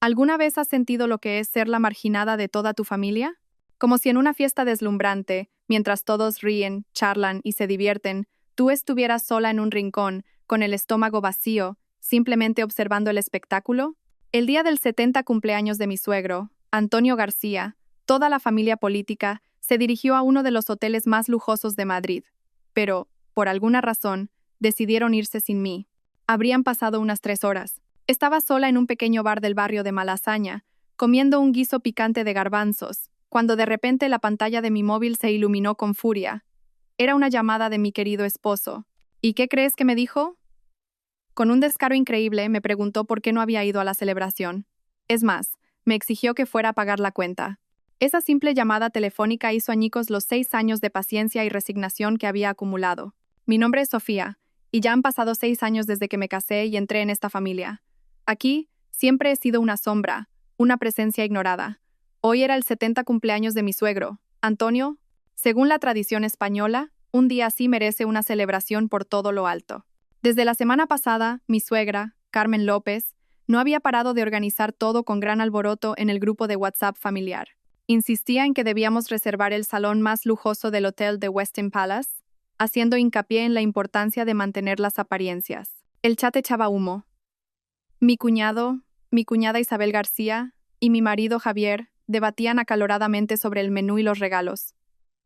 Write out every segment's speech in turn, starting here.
¿Alguna vez has sentido lo que es ser la marginada de toda tu familia? Como si en una fiesta deslumbrante, mientras todos ríen, charlan y se divierten, tú estuvieras sola en un rincón, con el estómago vacío, simplemente observando el espectáculo. El día del 70 cumpleaños de mi suegro, Antonio García, toda la familia política se dirigió a uno de los hoteles más lujosos de Madrid. Pero, por alguna razón, decidieron irse sin mí. Habrían pasado unas 3 horas. Estaba sola en un pequeño bar del barrio de Malasaña, comiendo un guiso picante de garbanzos, cuando de repente la pantalla de mi móvil se iluminó con furia. Era una llamada de mi querido esposo. ¿Y qué crees que me dijo? Con un descaro increíble me preguntó por qué no había ido a la celebración. Es más, me exigió que fuera a pagar la cuenta. Esa simple llamada telefónica hizo añicos los 6 años de paciencia y resignación que había acumulado. Mi nombre es Sofía, y ya han pasado 6 años desde que me casé y entré en esta familia. Aquí, siempre he sido una sombra, una presencia ignorada. Hoy era el 70 cumpleaños de mi suegro, Antonio. Según la tradición española, un día así merece una celebración por todo lo alto. Desde la semana pasada, mi suegra, Carmen López, no había parado de organizar todo con gran alboroto en el grupo de WhatsApp familiar. Insistía en que debíamos reservar el salón más lujoso del hotel de Westin Palace, haciendo hincapié en la importancia de mantener las apariencias. El chat echaba humo. Mi cuñado, mi cuñada Isabel García y mi marido Javier debatían acaloradamente sobre el menú y los regalos.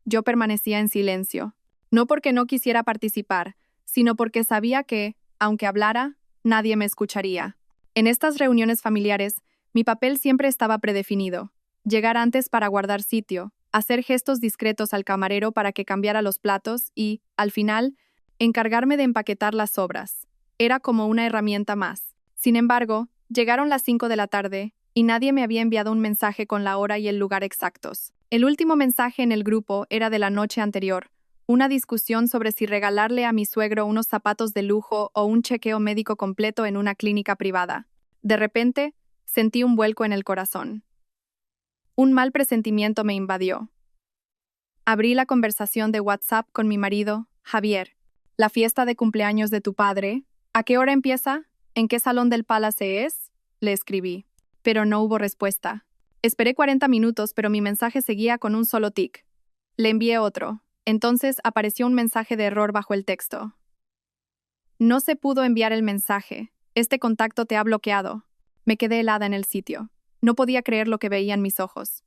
Yo permanecía en silencio, no porque no quisiera participar, sino porque sabía que, aunque hablara, nadie me escucharía. En estas reuniones familiares, mi papel siempre estaba predefinido: llegar antes para guardar sitio, hacer gestos discretos al camarero para que cambiara los platos y, al final, encargarme de empaquetar las sobras. Era como una herramienta más. Sin embargo, llegaron las 5 de la tarde y nadie me había enviado un mensaje con la hora y el lugar exactos. El último mensaje en el grupo era de la noche anterior, una discusión sobre si regalarle a mi suegro unos zapatos de lujo o un chequeo médico completo en una clínica privada. De repente, sentí un vuelco en el corazón. Un mal presentimiento me invadió. Abrí la conversación de WhatsApp con mi marido, Javier. ¿La fiesta de cumpleaños de tu padre? ¿A qué hora empieza? ¿En qué salón del Palace es? Le escribí. Pero no hubo respuesta. Esperé 40 minutos, pero mi mensaje seguía con un solo tic. Le envié otro. Entonces apareció un mensaje de error bajo el texto. No se pudo enviar el mensaje. Este contacto te ha bloqueado. Me quedé helada en el sitio. No podía creer lo que veía en mis ojos.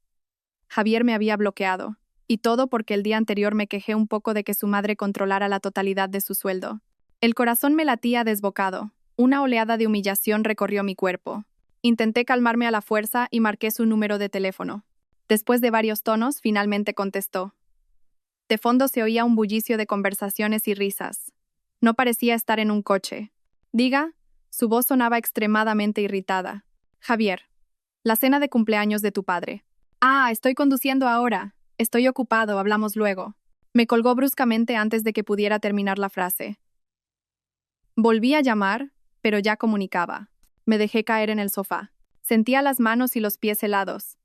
Javier me había bloqueado. Y todo porque el día anterior me quejé un poco de que su madre controlara la totalidad de su sueldo. El corazón me latía desbocado. Una oleada de humillación recorrió mi cuerpo. Intenté calmarme a la fuerza y marqué su número de teléfono. Después de varios tonos, finalmente contestó. De fondo se oía un bullicio de conversaciones y risas. No parecía estar en un coche. Diga, su voz sonaba extremadamente irritada. Javier, la cena de cumpleaños de tu padre. Ah, estoy conduciendo ahora. Estoy ocupado, hablamos luego. Me colgó bruscamente antes de que pudiera terminar la frase. Volví a llamar, pero ya comunicaba. Me dejé caer en el sofá. Sentía las manos y los pies helados.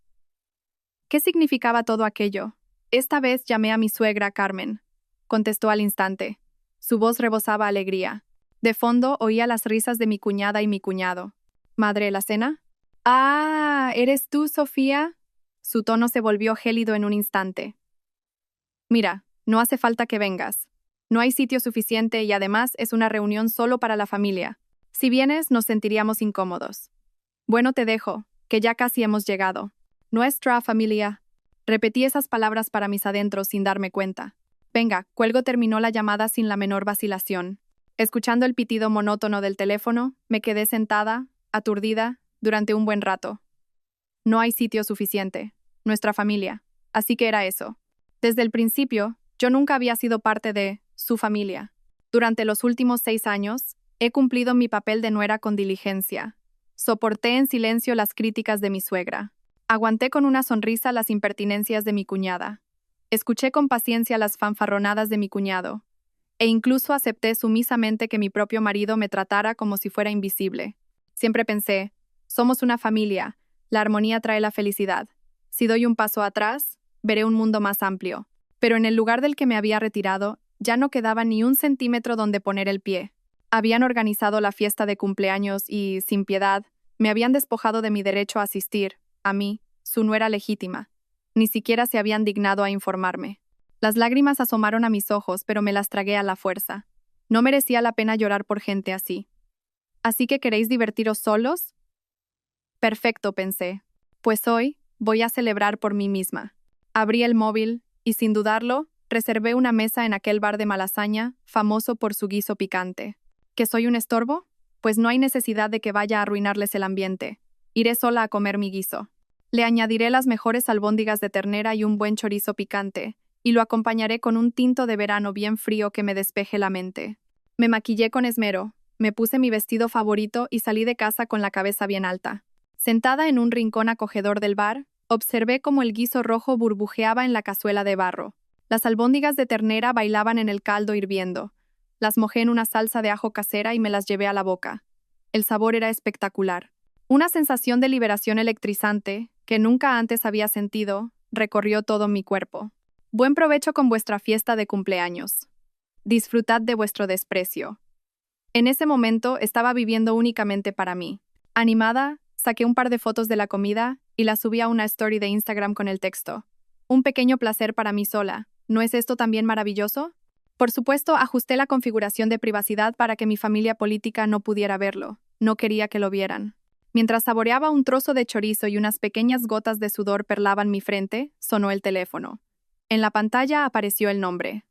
¿Qué significaba todo aquello? Esta vez llamé a mi suegra, Carmen. Contestó al instante. Su voz rebosaba alegría. De fondo oía las risas de mi cuñada y mi cuñado. ¿Madre, la cena? Ah, ¿eres tú, Sofía? Su tono se volvió gélido en un instante. Mira, no hace falta que vengas. No hay sitio suficiente y además es una reunión solo para la familia. Si vienes, nos sentiríamos incómodos. Bueno, te dejo, que ya casi hemos llegado. Nuestra familia. Repetí esas palabras para mis adentros sin darme cuenta. Venga, cuelgo. Terminó la llamada sin la menor vacilación. Escuchando el pitido monótono del teléfono, me quedé sentada, aturdida, durante un buen rato. No hay sitio suficiente. Nuestra familia. Así que era eso. Desde el principio, yo nunca había sido parte de su familia. Durante los últimos 6 años, he cumplido mi papel de nuera con diligencia. Soporté en silencio las críticas de mi suegra. Aguanté con una sonrisa las impertinencias de mi cuñada. Escuché con paciencia las fanfarronadas de mi cuñado. E incluso acepté sumisamente que mi propio marido me tratara como si fuera invisible. Siempre pensé, somos una familia, la armonía trae la felicidad. Si doy un paso atrás, veré un mundo más amplio. Pero en el lugar del que me había retirado, ya no quedaba ni un centímetro donde poner el pie. Habían organizado la fiesta de cumpleaños y, sin piedad, Me habían despojado de mi derecho a asistir, a mí, su nuera legítima. Ni siquiera se habían dignado a informarme. Las lágrimas asomaron a mis ojos, pero me las tragué a la fuerza. No merecía la pena llorar por gente así. ¿Así que queréis divertiros solos? Perfecto, pensé. Pues hoy voy a celebrar por mí misma. Abrí el móvil y, sin dudarlo, reservé una mesa en aquel bar de Malasaña, famoso por su guiso picante. ¿Que soy un estorbo? Pues no hay necesidad de que vaya a arruinarles el ambiente. Iré sola a comer mi guiso. Le añadiré las mejores albóndigas de ternera y un buen chorizo picante, y lo acompañaré con un tinto de verano bien frío que me despeje la mente. Me maquillé con esmero, me puse mi vestido favorito y salí de casa con la cabeza bien alta. Sentada en un rincón acogedor del bar, observé cómo el guiso rojo burbujeaba en la cazuela de barro. Las albóndigas de ternera bailaban en el caldo hirviendo. Las mojé en una salsa de ajo casera y me las llevé a la boca. El sabor era espectacular. Una sensación de liberación electrizante, que nunca antes había sentido, recorrió todo mi cuerpo. Buen provecho con vuestra fiesta de cumpleaños. Disfrutad de vuestro desprecio. En ese momento estaba viviendo únicamente para mí. Animada, saqué un par de fotos de la comida y las subí a una story de Instagram con el texto: un pequeño placer para mí sola. ¿No es esto también maravilloso? Por supuesto, ajusté la configuración de privacidad para que mi familia política no pudiera verlo. No quería que lo vieran. Mientras saboreaba un trozo de chorizo y unas pequeñas gotas de sudor perlaban mi frente, sonó el teléfono. En la pantalla apareció el nombre: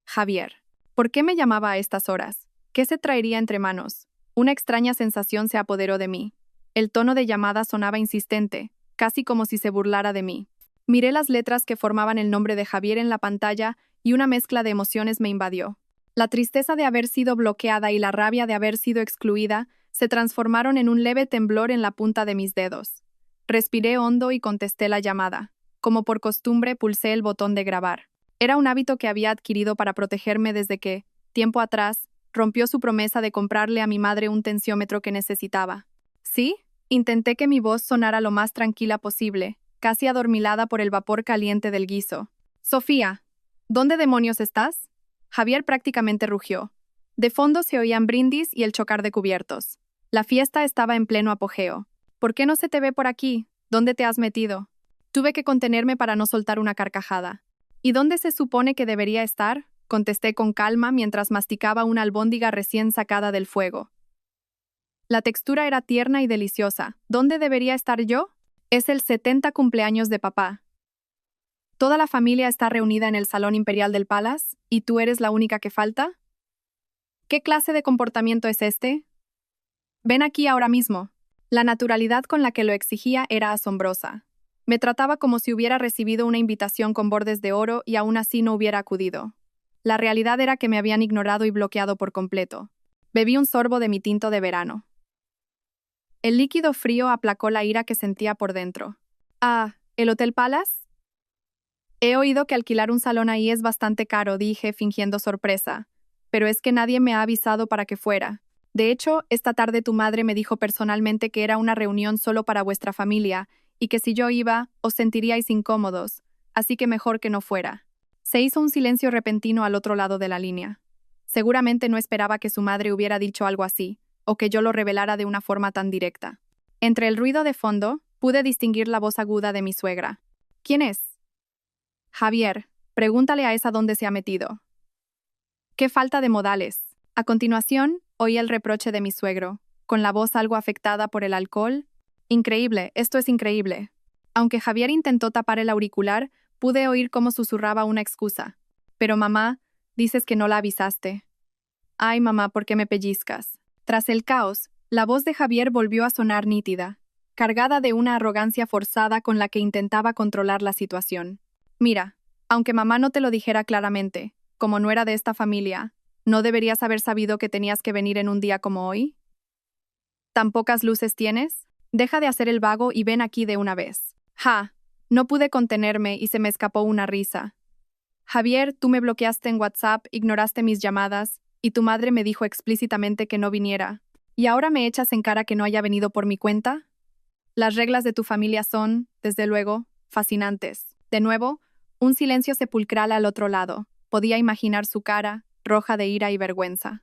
Javier. ¿Por qué me llamaba a estas horas? ¿Qué se traería entre manos? Una extraña sensación se apoderó de mí. El tono de llamada sonaba insistente, casi como si se burlara de mí. Miré las letras que formaban el nombre de Javier en la pantalla y una mezcla de emociones me invadió. La tristeza de haber sido bloqueada y la rabia de haber sido excluida se transformaron en un leve temblor en la punta de mis dedos. Respiré hondo y contesté la llamada. Como por costumbre, pulsé el botón de grabar. Era un hábito que había adquirido para protegerme desde que, tiempo atrás, rompió su promesa de comprarle a mi madre un tensiómetro que necesitaba. ¿Sí? Intenté que mi voz sonara lo más tranquila posible, casi adormilada por el vapor caliente del guiso. Sofía, ¿dónde demonios estás? Javier prácticamente rugió. De fondo se oían brindis y el chocar de cubiertos. La fiesta estaba en pleno apogeo. ¿Por qué no se te ve por aquí? ¿Dónde te has metido? Tuve que contenerme para no soltar una carcajada. ¿Y dónde se supone que debería estar? Contesté con calma mientras masticaba una albóndiga recién sacada del fuego. La textura era tierna y deliciosa. ¿Dónde debería estar yo? Es el 70 cumpleaños de papá. Toda la familia está reunida en el Salón Imperial del Palace, ¿y tú eres la única que falta? ¿Qué clase de comportamiento es este? Ven aquí ahora mismo. La naturalidad con la que lo exigía era asombrosa. Me trataba como si hubiera recibido una invitación con bordes de oro y aún así no hubiera acudido. La realidad era que me habían ignorado y bloqueado por completo. Bebí un sorbo de mi tinto de verano. El líquido frío aplacó la ira que sentía por dentro. Ah, ¿el Hotel Palace? He oído que alquilar un salón ahí es bastante caro, dije, fingiendo sorpresa. Pero es que nadie me ha avisado para que fuera. De hecho, esta tarde tu madre me dijo personalmente que era una reunión solo para vuestra familia, y que si yo iba, os sentiríais incómodos, así que mejor que no fuera. Se hizo un silencio repentino al otro lado de la línea. Seguramente no esperaba que su madre hubiera dicho algo así, o que yo lo revelara de una forma tan directa. Entre el ruido de fondo, pude distinguir la voz aguda de mi suegra. ¿Quién es? Javier, pregúntale a esa dónde se ha metido. ¡Qué falta de modales! A continuación, oí el reproche de mi suegro, con la voz algo afectada por el alcohol. Increíble, esto es increíble. Aunque Javier intentó tapar el auricular, pude oír cómo susurraba una excusa. Pero mamá, dices que no la avisaste. Ay, mamá, ¿por qué me pellizcas? Tras el caos, la voz de Javier volvió a sonar nítida, cargada de una arrogancia forzada con la que intentaba controlar la situación. Mira, aunque mamá no te lo dijera claramente, como no era de esta familia, ¿no deberías haber sabido que tenías que venir en un día como hoy? ¿Tan pocas luces tienes? Deja de hacer el vago y ven aquí de una vez. Ja, no pude contenerme y se me escapó una risa. Javier, tú me bloqueaste en WhatsApp, ignoraste mis llamadas, y tu madre me dijo explícitamente que no viniera. ¿Y ahora me echas en cara que no haya venido por mi cuenta? Las reglas de tu familia son, desde luego, fascinantes. De nuevo, un silencio sepulcral al otro lado. Podía imaginar su cara, roja de ira y vergüenza.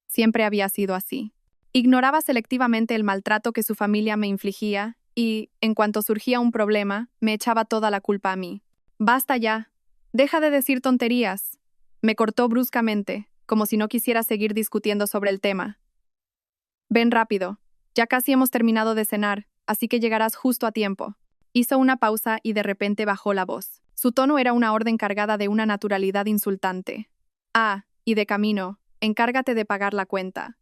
Siempre había sido así. Ignoraba selectivamente el maltrato que su familia me infligía y, en cuanto surgía un problema, me echaba toda la culpa a mí. «Basta ya. Deja de decir tonterías», me cortó bruscamente, como si no quisiera seguir discutiendo sobre el tema. «Ven rápido. Ya casi hemos terminado de cenar, así que llegarás justo a tiempo». Hizo una pausa y de repente bajó la voz. Su tono era una orden cargada de una naturalidad insultante. «Ah, y de camino, encárgate de pagar la cuenta.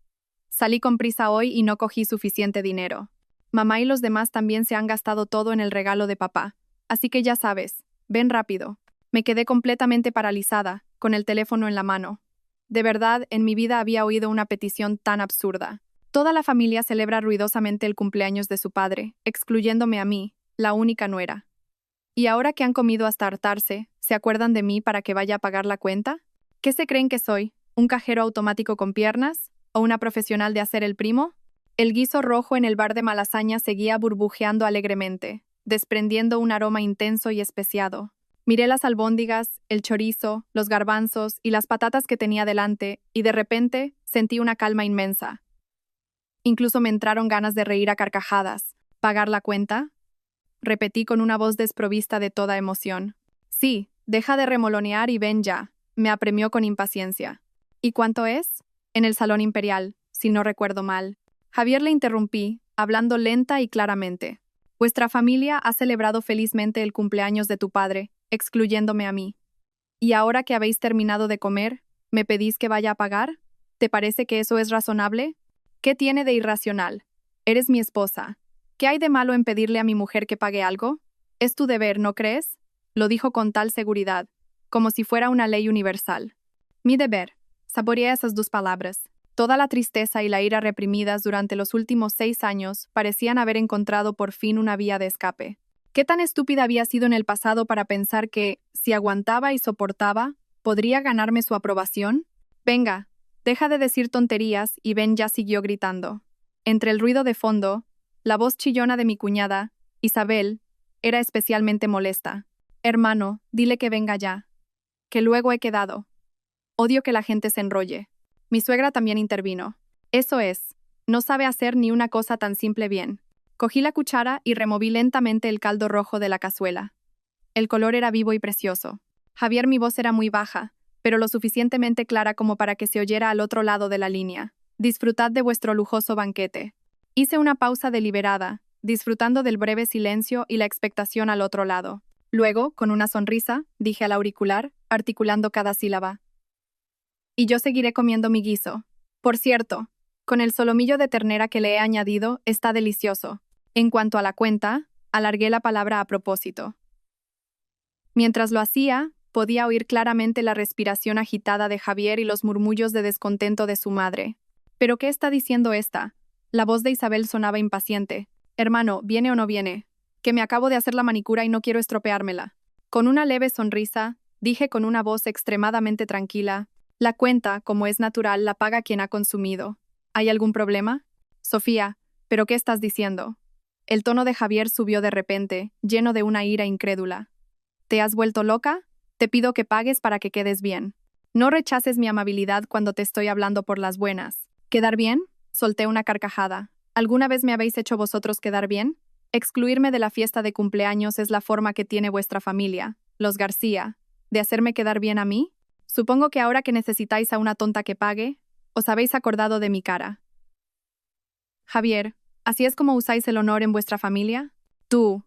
Salí con prisa hoy y no cogí suficiente dinero. Mamá y los demás también se han gastado todo en el regalo de papá, así que ya sabes, ven rápido». Me quedé completamente paralizada, con el teléfono en la mano. De verdad, en mi vida había oído una petición tan absurda. Toda la familia celebra ruidosamente el cumpleaños de su padre, excluyéndome a mí, la única nuera. Y ahora que han comido hasta hartarse, ¿se acuerdan de mí para que vaya a pagar la cuenta? ¿Qué se creen que soy? ¿Un cajero automático con piernas? ¿O una profesional de hacer el primo? El guiso rojo en el bar de Malasaña seguía burbujeando alegremente, desprendiendo un aroma intenso y especiado. Miré las albóndigas, el chorizo, los garbanzos y las patatas que tenía delante, y de repente sentí una calma inmensa. Incluso me entraron ganas de reír a carcajadas. ¿Pagar la cuenta?, repetí con una voz desprovista de toda emoción. «Sí, deja de remolonear y ven ya», me apremió con impaciencia. «¿Y cuánto es?». «En el Salón Imperial, si no recuerdo mal». Javier le interrumpí, hablando lenta y claramente. «Vuestra familia ha celebrado felizmente el cumpleaños de tu padre, excluyéndome a mí. Y ahora que habéis terminado de comer, ¿me pedís que vaya a pagar? ¿Te parece que eso es razonable? ¿Qué tiene de irracional? Eres mi esposa. ¿Qué hay de malo en pedirle a mi mujer que pague algo? Es tu deber, ¿no crees?», lo dijo con tal seguridad, como si fuera una ley universal. «Mi deber», saboreé esas dos palabras. Toda la tristeza y la ira reprimidas durante los últimos 6 años parecían haber encontrado por fin una vía de escape. ¿Qué tan estúpida había sido en el pasado para pensar que, si aguantaba y soportaba, podría ganarme su aprobación? «Venga, deja de decir tonterías», y Ben ya siguió gritando. Entre el ruido de fondo, la voz chillona de mi cuñada, Isabel, era especialmente molesta. «Hermano, dile que venga ya. Que luego he quedado. Odio que la gente se enrolle». Mi suegra también intervino. «Eso es. No sabe hacer ni una cosa tan simple bien». Cogí la cuchara y removí lentamente el caldo rojo de la cazuela. El color era vivo y precioso. Javier, mi voz era muy baja, pero lo suficientemente clara como para que se oyera al otro lado de la línea. «Disfrutad de vuestro lujoso banquete». Hice una pausa deliberada, disfrutando del breve silencio y la expectación al otro lado. Luego, con una sonrisa, dije al auricular, articulando cada sílaba: «Y yo seguiré comiendo mi guiso. Por cierto, con el solomillo de ternera que le he añadido, está delicioso». En cuanto a la cuenta, alargué la palabra a propósito. Mientras lo hacía, podía oír claramente la respiración agitada de Javier y los murmullos de descontento de su madre. «¿Pero qué está diciendo esta?». La voz de Isabel sonaba impaciente. «Hermano, ¿viene o no viene? Que me acabo de hacer la manicura y no quiero estropeármela». Con una leve sonrisa, dije con una voz extremadamente tranquila: «La cuenta, como es natural, la paga quien ha consumido. ¿Hay algún problema?». «Sofía, ¿pero qué estás diciendo?». El tono de Javier subió de repente, lleno de una ira incrédula. «¿Te has vuelto loca? Te pido que pagues para que quedes bien. No rechaces mi amabilidad cuando te estoy hablando por las buenas». «¿Quedar bien?». Solté una carcajada. «¿Alguna vez me habéis hecho vosotros quedar bien? Excluirme de la fiesta de cumpleaños es la forma que tiene vuestra familia, los García, de hacerme quedar bien a mí. Supongo que ahora que necesitáis a una tonta que pague, os habéis acordado de mi cara». «Javier, ¿así es como usáis el honor en vuestra familia?». «Tú».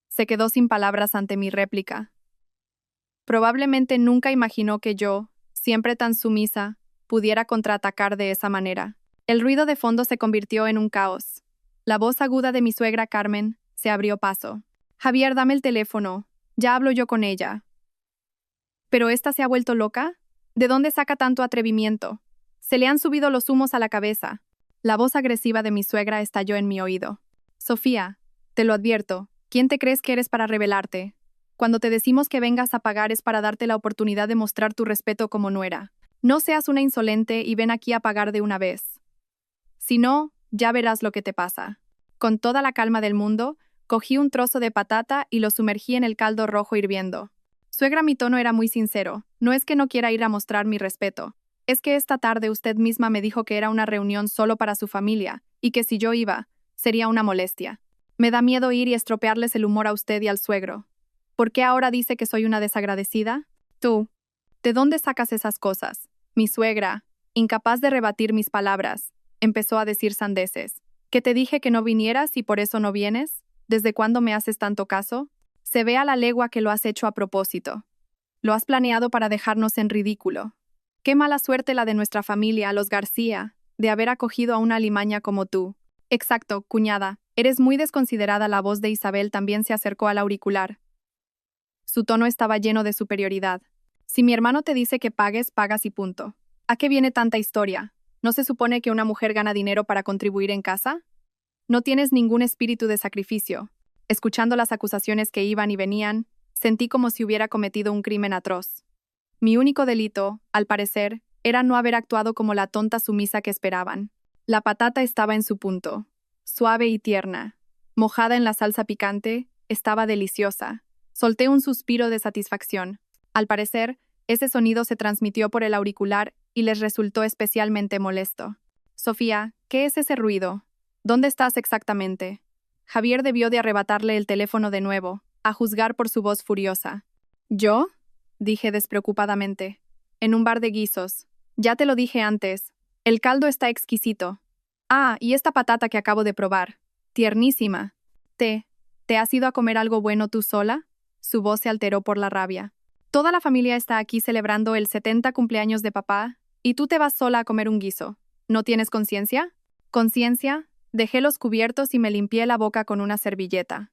Se quedó sin palabras ante mi réplica. Probablemente nunca imaginó que yo, siempre tan sumisa, pudiera contraatacar de esa manera. El ruido de fondo se convirtió en un caos. La voz aguda de mi suegra Carmen se abrió paso. «Javier, dame el teléfono. Ya hablo yo con ella». «¿Pero esta se ha vuelto loca? ¿De dónde saca tanto atrevimiento? Se le han subido los humos a la cabeza». La voz agresiva de mi suegra estalló en mi oído. «Sofía, te lo advierto, ¿quién te crees que eres para rebelarte? Cuando te decimos que vengas a pagar es para darte la oportunidad de mostrar tu respeto como nuera. No seas una insolente y ven aquí a pagar de una vez. Si no, ya verás lo que te pasa». Con toda la calma del mundo, cogí un trozo de patata y lo sumergí en el caldo rojo hirviendo. «Suegra, mi tono era muy sincero. No es que no quiera ir a mostrar mi respeto. Es que esta tarde usted misma me dijo que era una reunión solo para su familia, y que si yo iba, sería una molestia. Me da miedo ir y estropearles el humor a usted y al suegro. ¿Por qué ahora dice que soy una desagradecida? Tú, ¿de dónde sacas esas cosas? Mi suegra, incapaz de rebatir mis palabras, empezó a decir sandeces. ¿Que te dije que no vinieras y por eso no vienes? ¿Desde cuándo me haces tanto caso? Se ve a la legua que lo has hecho a propósito. Lo has planeado para dejarnos en ridículo. Qué mala suerte la de nuestra familia, los García, de haber acogido a una alimaña como tú. Exacto, cuñada. Eres muy desconsiderada. La voz de Isabel también se acercó al auricular. Su tono estaba lleno de superioridad. Si mi hermano te dice que pagues, pagas y punto. ¿A qué viene tanta historia? ¿No se supone que una mujer gana dinero para contribuir en casa? No tienes ningún espíritu de sacrificio. Escuchando las acusaciones que iban y venían, sentí como si hubiera cometido un crimen atroz. Mi único delito, al parecer, era no haber actuado como la tonta sumisa que esperaban. La patata estaba en su punto, suave y tierna. Mojada en la salsa picante, estaba deliciosa. Solté un suspiro de satisfacción. Al parecer, ese sonido se transmitió por el auricular y les resultó especialmente molesto. Sofía, ¿qué es ese ruido? ¿Dónde estás exactamente? Javier debió de arrebatarle el teléfono de nuevo, a juzgar por su voz furiosa. ¿Yo? Dije despreocupadamente. En un bar de guisos. Ya te lo dije antes. El caldo está exquisito. Ah, y esta patata que acabo de probar. Tiernísima. ¿Te has ido a comer algo bueno tú sola? Su voz se alteró por la rabia. Toda la familia está aquí celebrando el 70 cumpleaños de papá, y tú te vas sola a comer un guiso. ¿No tienes conciencia? ¿Conciencia? Dejé los cubiertos y me limpié la boca con una servilleta.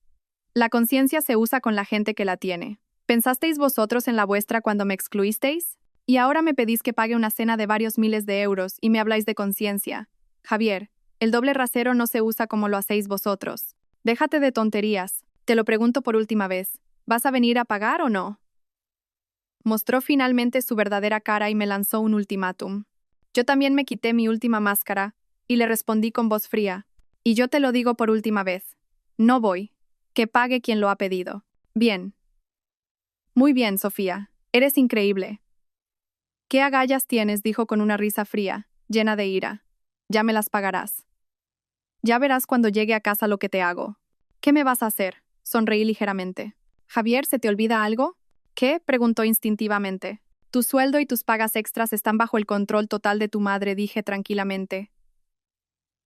La conciencia se usa con la gente que la tiene. ¿Pensasteis vosotros en la vuestra cuando me excluisteis? Y ahora me pedís que pague una cena de varios miles de euros y me habláis de conciencia. Javier, el doble rasero no se usa como lo hacéis vosotros. Déjate de tonterías. Te lo pregunto por última vez. ¿Vas a venir a pagar o no? Mostró finalmente su verdadera cara y me lanzó un ultimátum. Yo también me quité mi última máscara y le respondí con voz fría. Y yo te lo digo por última vez. No voy. Que pague quien lo ha pedido. Bien. Muy bien, Sofía. Eres increíble. ¿Qué agallas tienes? Dijo con una risa fría, llena de ira. Ya me las pagarás. Ya verás cuando llegue a casa lo que te hago. ¿Qué me vas a hacer? Sonreí ligeramente. Javier, ¿se te olvida algo? ¿Qué? Preguntó instintivamente. Tu sueldo y tus pagas extras están bajo el control total de tu madre, dije tranquilamente.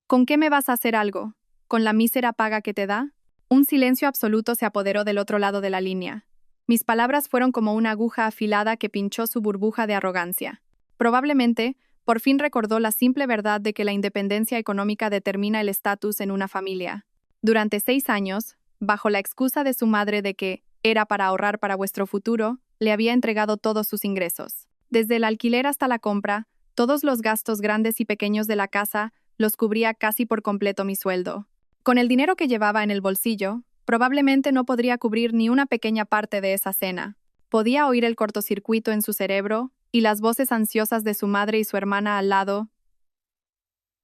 ¿Con qué me vas a hacer algo? ¿Con la mísera paga que te da? Un silencio absoluto se apoderó del otro lado de la línea. Mis palabras fueron como una aguja afilada que pinchó su burbuja de arrogancia. Probablemente, por fin recordó la simple verdad de que la independencia económica determina el estatus en una familia. Durante 6 años, bajo la excusa de su madre de que era para ahorrar para vuestro futuro, le había entregado todos sus ingresos. Desde el alquiler hasta la compra, todos los gastos grandes y pequeños de la casa los cubría casi por completo mi sueldo. Con el dinero que llevaba en el bolsillo, probablemente no podría cubrir ni una pequeña parte de esa cena. Podía oír el cortocircuito en su cerebro y las voces ansiosas de su madre y su hermana al lado.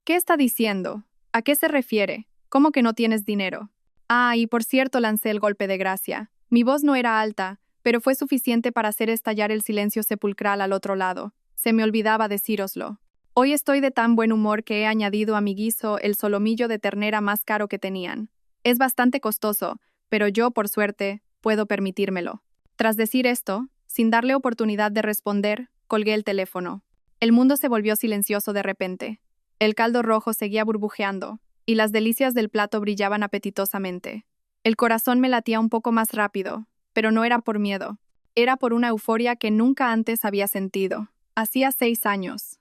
¿Qué está diciendo? ¿A qué se refiere? ¿Cómo que no tienes dinero? Ah, y por cierto lancé el golpe de gracia. Mi voz no era alta, pero fue suficiente para hacer estallar el silencio sepulcral al otro lado. Se me olvidaba decíroslo. Hoy estoy de tan buen humor que he añadido a mi guiso el solomillo de ternera más caro que tenían. Es bastante costoso, pero yo, por suerte, puedo permitírmelo. Tras decir esto, sin darle oportunidad de responder, colgué el teléfono. El mundo se volvió silencioso de repente. El caldo rojo seguía burbujeando, y las delicias del plato brillaban apetitosamente. El corazón me latía un poco más rápido, pero no era por miedo. Era por una euforia que nunca antes había sentido. Hacía 6 años.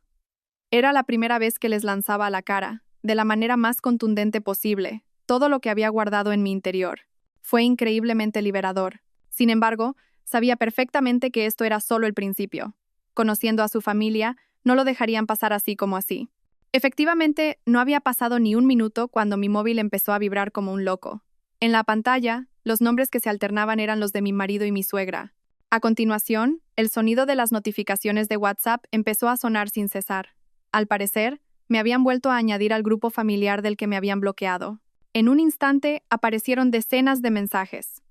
Era la primera vez que les lanzaba a la cara, de la manera más contundente posible, todo lo que había guardado en mi interior. Fue increíblemente liberador. Sin embargo, sabía perfectamente que esto era solo el principio. Conociendo a su familia, no lo dejarían pasar así como así. Efectivamente, no había pasado ni un minuto cuando mi móvil empezó a vibrar como un loco. En la pantalla, los nombres que se alternaban eran los de mi marido y mi suegra. A continuación, el sonido de las notificaciones de WhatsApp empezó a sonar sin cesar. Al parecer, me habían vuelto a añadir al grupo familiar del que me habían bloqueado. En un instante, aparecieron decenas de mensajes.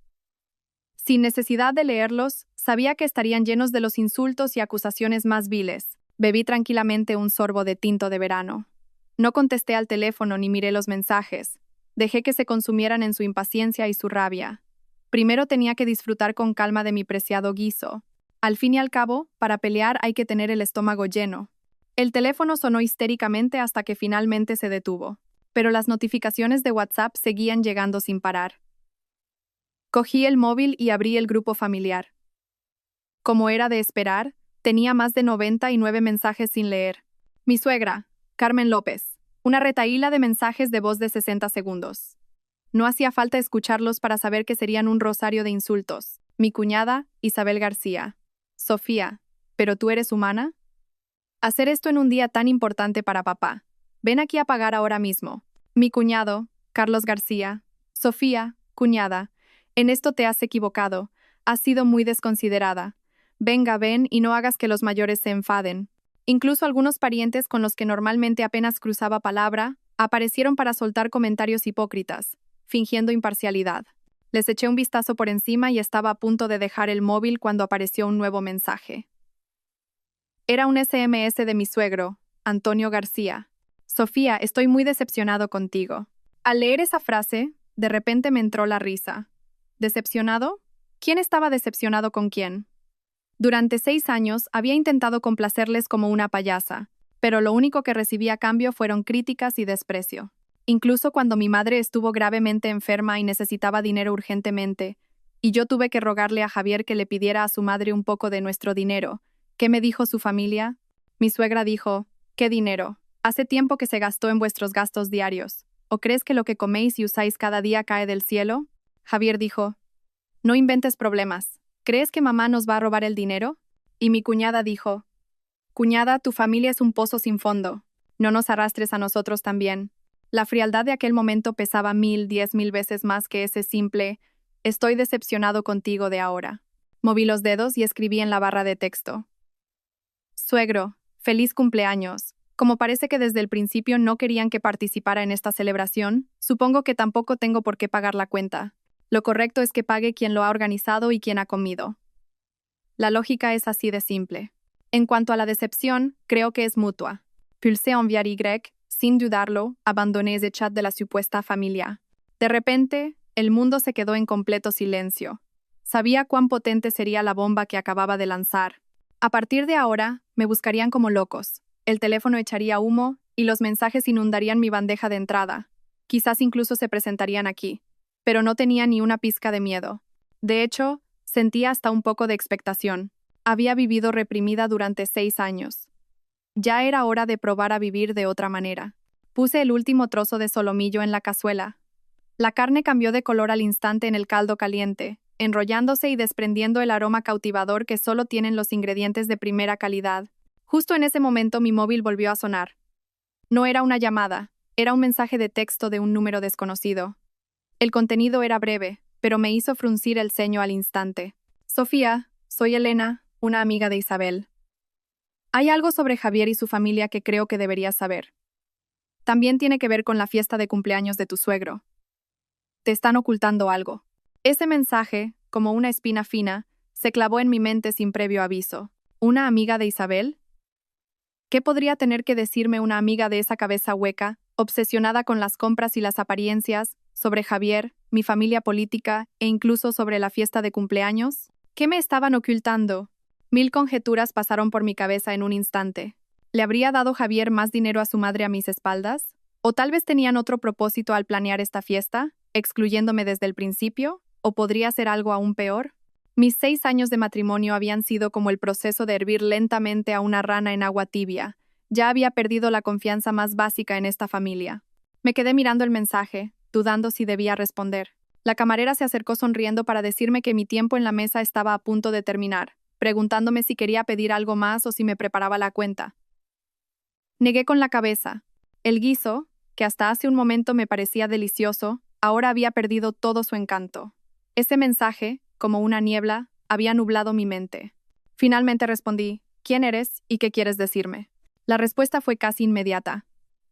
Sin necesidad de leerlos, sabía que estarían llenos de los insultos y acusaciones más viles. Bebí tranquilamente un sorbo de tinto de verano. No contesté al teléfono ni miré los mensajes. Dejé que se consumieran en su impaciencia y su rabia. Primero tenía que disfrutar con calma de mi preciado guiso. Al fin y al cabo, para pelear hay que tener el estómago lleno. El teléfono sonó histéricamente hasta que finalmente se detuvo, pero las notificaciones de WhatsApp seguían llegando sin parar. Cogí el móvil y abrí el grupo familiar. Como era de esperar, tenía más de 99 mensajes sin leer. Mi suegra, Carmen López. Una retahíla de mensajes de voz de 60 segundos. No hacía falta escucharlos para saber que serían un rosario de insultos. Mi cuñada, Isabel García. Sofía, ¿pero tú eres humana? Hacer esto en un día tan importante para papá. Ven aquí a pagar ahora mismo. Mi cuñado, Carlos García. Sofía, cuñada. En esto te has equivocado. Has sido muy desconsiderada. Venga, ven y no hagas que los mayores se enfaden. Incluso algunos parientes con los que normalmente apenas cruzaba palabra, aparecieron para soltar comentarios hipócritas, fingiendo imparcialidad. Les eché un vistazo por encima y estaba a punto de dejar el móvil cuando apareció un nuevo mensaje. Era un SMS de mi suegro, Antonio García. Sofía, estoy muy decepcionado contigo. Al leer esa frase, de repente me entró la risa. ¿Decepcionado? ¿Quién estaba decepcionado con quién? Durante 6 años había intentado complacerles como una payasa, pero lo único que recibí a cambio fueron críticas y desprecio. Incluso cuando mi madre estuvo gravemente enferma y necesitaba dinero urgentemente, y yo tuve que rogarle a Javier que le pidiera a su madre un poco de nuestro dinero, ¿qué me dijo su familia? Mi suegra dijo, ¿qué dinero? Hace tiempo que se gastó en vuestros gastos diarios. ¿O crees que lo que coméis y usáis cada día cae del cielo? Javier dijo, no inventes problemas. ¿Crees que mamá nos va a robar el dinero? Y mi cuñada dijo, cuñada, tu familia es un pozo sin fondo. No nos arrastres a nosotros también. La frialdad de aquel momento pesaba 1000 veces más que ese simple, estoy decepcionado contigo de ahora. Moví los dedos y escribí en la barra de texto. Suegro, feliz cumpleaños. Como parece que desde el principio no querían que participara en esta celebración, supongo que tampoco tengo por qué pagar la cuenta. Lo correcto es que pague quien lo ha organizado y quien ha comido. La lógica es así de simple. En cuanto a la decepción, creo que es mutua. Pulsé enviar Y, sin dudarlo, abandoné ese chat de la supuesta familia. De repente, el mundo se quedó en completo silencio. Sabía cuán potente sería la bomba que acababa de lanzar. A partir de ahora, me buscarían como locos. El teléfono echaría humo y los mensajes inundarían mi bandeja de entrada. Quizás incluso se presentarían aquí. Pero no tenía ni una pizca de miedo. De hecho, sentía hasta un poco de expectación. Había vivido reprimida durante 6 años. Ya era hora de probar a vivir de otra manera. Puse el último trozo de solomillo en la cazuela. La carne cambió de color al instante en el caldo caliente, enrollándose y desprendiendo el aroma cautivador que solo tienen los ingredientes de primera calidad. Justo en ese momento mi móvil volvió a sonar. No era una llamada, era un mensaje de texto de un número desconocido. El contenido era breve, pero me hizo fruncir el ceño al instante. Sofía, soy Elena, una amiga de Isabel. Hay algo sobre Javier y su familia que creo que deberías saber. También tiene que ver con la fiesta de cumpleaños de tu suegro. Te están ocultando algo. Ese mensaje, como una espina fina, se clavó en mi mente sin previo aviso. ¿Una amiga de Isabel? ¿Qué podría tener que decirme una amiga de esa cabeza hueca, obsesionada con las compras y las apariencias, sobre Javier, mi familia política e incluso sobre la fiesta de cumpleaños? ¿Qué me estaban ocultando? 1000 conjeturas pasaron por mi cabeza en un instante. ¿Le habría dado Javier más dinero a su madre a mis espaldas? ¿O tal vez tenían otro propósito al planear esta fiesta, excluyéndome desde el principio? ¿O podría ser algo aún peor? Mis 6 años de matrimonio habían sido como el proceso de hervir lentamente a una rana en agua tibia. Ya había perdido la confianza más básica en esta familia. Me quedé mirando el mensaje, dudando si debía responder. La camarera se acercó sonriendo para decirme que mi tiempo en la mesa estaba a punto de terminar, preguntándome si quería pedir algo más o si me preparaba la cuenta. Negué con la cabeza. El guiso, que hasta hace un momento me parecía delicioso, ahora había perdido todo su encanto. Ese mensaje, como una niebla, había nublado mi mente. Finalmente respondí, ¿quién eres y qué quieres decirme? La respuesta fue casi inmediata.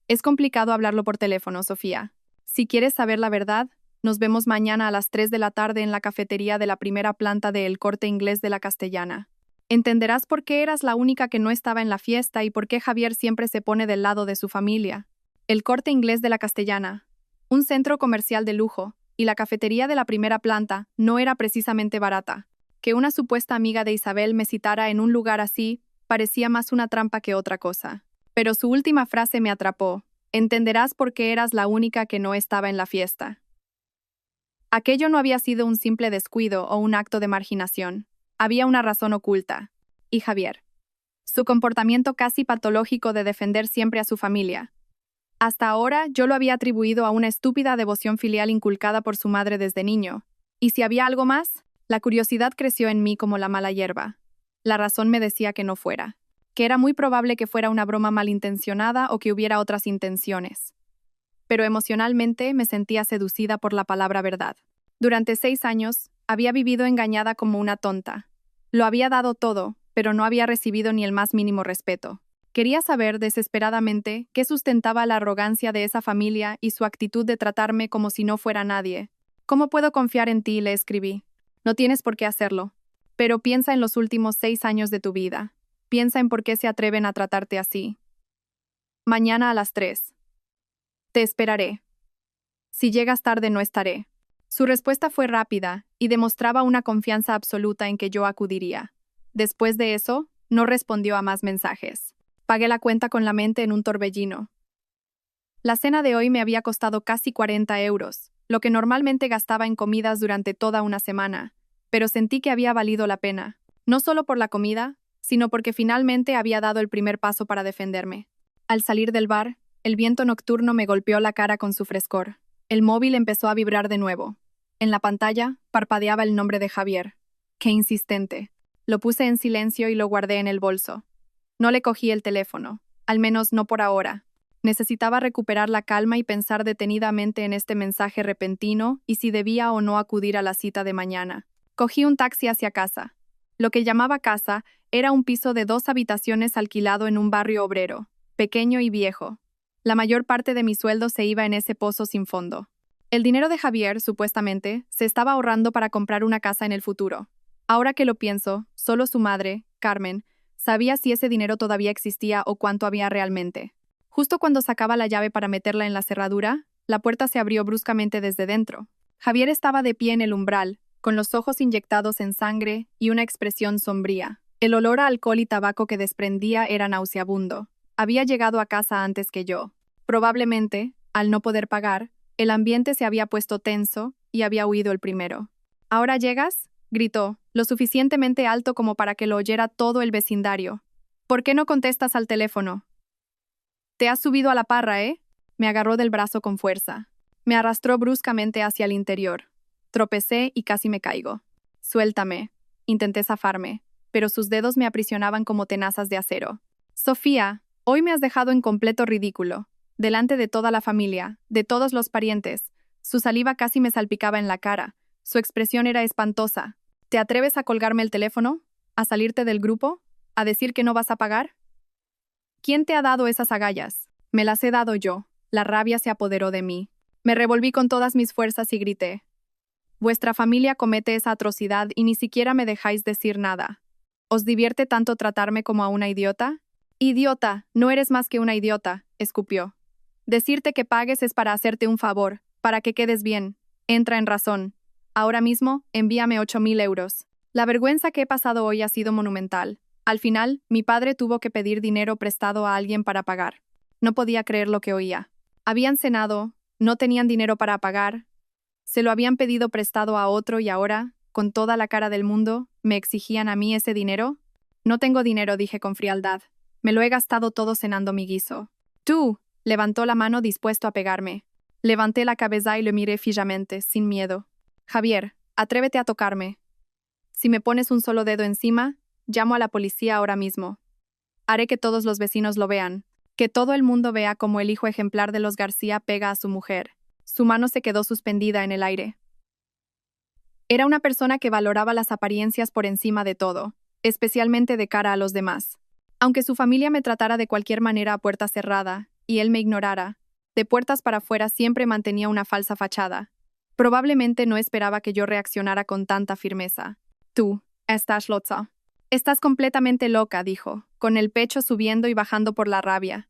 Es complicado hablarlo por teléfono, Sofía. Si quieres saber la verdad, nos vemos mañana a las 3 de la tarde en la cafetería de la primera planta de El Corte Inglés de la Castellana. Entenderás por qué eras la única que no estaba en la fiesta y por qué Javier siempre se pone del lado de su familia. El Corte Inglés de la Castellana, un centro comercial de lujo, y la cafetería de la primera planta no era precisamente barata. Que una supuesta amiga de Isabel me citara en un lugar así parecía más una trampa que otra cosa. Pero su última frase me atrapó. Entenderás por qué eras la única que no estaba en la fiesta. Aquello no había sido un simple descuido o un acto de marginación. Había una razón oculta. Y Javier. Su comportamiento casi patológico de defender siempre a su familia. Hasta ahora yo lo había atribuido a una estúpida devoción filial inculcada por su madre desde niño. ¿Y si había algo más? La curiosidad creció en mí como la mala hierba. La razón me decía que no fuera. Que era muy probable que fuera una broma malintencionada o que hubiera otras intenciones. Pero emocionalmente me sentía seducida por la palabra verdad. Durante 6 años, había vivido engañada como una tonta. Lo había dado todo, pero no había recibido ni el más mínimo respeto. Quería saber desesperadamente qué sustentaba la arrogancia de esa familia y su actitud de tratarme como si no fuera nadie. ¿Cómo puedo confiar en ti?, le escribí. No tienes por qué hacerlo. Pero piensa en los últimos 6 años de tu vida. Piensa en por qué se atreven a tratarte así. Mañana a las 3. Te esperaré. Si llegas tarde no estaré. Su respuesta fue rápida y demostraba una confianza absoluta en que yo acudiría. Después de eso, no respondió a más mensajes. Pagué la cuenta con la mente en un torbellino. La cena de hoy me había costado casi 40 euros, lo que normalmente gastaba en comidas durante toda una semana, pero sentí que había valido la pena, no solo por la comida, sino porque finalmente había dado el primer paso para defenderme. Al salir del bar, el viento nocturno me golpeó la cara con su frescor. El móvil empezó a vibrar de nuevo. En la pantalla, parpadeaba el nombre de Javier. ¡Qué insistente! Lo puse en silencio y lo guardé en el bolso. No le cogí el teléfono, al menos no por ahora. Necesitaba recuperar la calma y pensar detenidamente en este mensaje repentino y si debía o no acudir a la cita de mañana. Cogí un taxi hacia casa. Lo que llamaba casa era un piso de 2 habitaciones alquilado en un barrio obrero, pequeño y viejo. La mayor parte de mi sueldo se iba en ese pozo sin fondo. El dinero de Javier, supuestamente, se estaba ahorrando para comprar una casa en el futuro. Ahora que lo pienso, solo su madre, Carmen, sabía si ese dinero todavía existía o cuánto había realmente. Justo cuando sacaba la llave para meterla en la cerradura, la puerta se abrió bruscamente desde dentro. Javier estaba de pie en el umbral, con los ojos inyectados en sangre y una expresión sombría. El olor a alcohol y tabaco que desprendía era nauseabundo. Había llegado a casa antes que yo. Probablemente, al no poder pagar, el ambiente se había puesto tenso y había huido el primero. ¿Ahora llegas?, gritó, lo suficientemente alto como para que lo oyera todo el vecindario. ¿Por qué no contestas al teléfono? Te has subido a la parra, ¿eh? Me agarró del brazo con fuerza. Me arrastró bruscamente hacia el interior. Tropecé y casi me caigo. Suéltame. Intenté zafarme, pero sus dedos me aprisionaban como tenazas de acero. Sofía, hoy me has dejado en completo ridículo. Delante de toda la familia, de todos los parientes. Su saliva casi me salpicaba en la cara. Su expresión era espantosa. ¿Te atreves a colgarme el teléfono? ¿A salirte del grupo? ¿A decir que no vas a pagar? ¿Quién te ha dado esas agallas? Me las he dado yo. La rabia se apoderó de mí. Me revolví con todas mis fuerzas y grité. Vuestra familia comete esa atrocidad y ni siquiera me dejáis decir nada. ¿Os divierte tanto tratarme como a una idiota? Idiota, no eres más que una idiota, escupió. Decirte que pagues es para hacerte un favor, para que quedes bien. Entra en razón. Ahora mismo, envíame 8.000 euros. La vergüenza que he pasado hoy ha sido monumental. Al final, mi padre tuvo que pedir dinero prestado a alguien para pagar. No podía creer lo que oía. Habían cenado, no tenían dinero para pagar, se lo habían pedido prestado a otro y ahora, con toda la cara del mundo, ¿me exigían a mí ese dinero? No tengo dinero, dije con frialdad. Me lo he gastado todo cenando mi guiso. Tú, levantó la mano dispuesto a pegarme. Levanté la cabeza y lo miré fijamente, sin miedo. Javier, atrévete a tocarme. Si me pones un solo dedo encima, llamo a la policía ahora mismo. Haré que todos los vecinos lo vean, que todo el mundo vea cómo el hijo ejemplar de los García pega a su mujer. Su mano se quedó suspendida en el aire. Era una persona que valoraba las apariencias por encima de todo, especialmente de cara a los demás. Aunque su familia me tratara de cualquier manera a puerta cerrada, y él me ignorara, de puertas para afuera siempre mantenía una falsa fachada. Probablemente no esperaba que yo reaccionara con tanta firmeza. Tú, estás loca. Estás completamente loca, dijo, con el pecho subiendo y bajando por la rabia.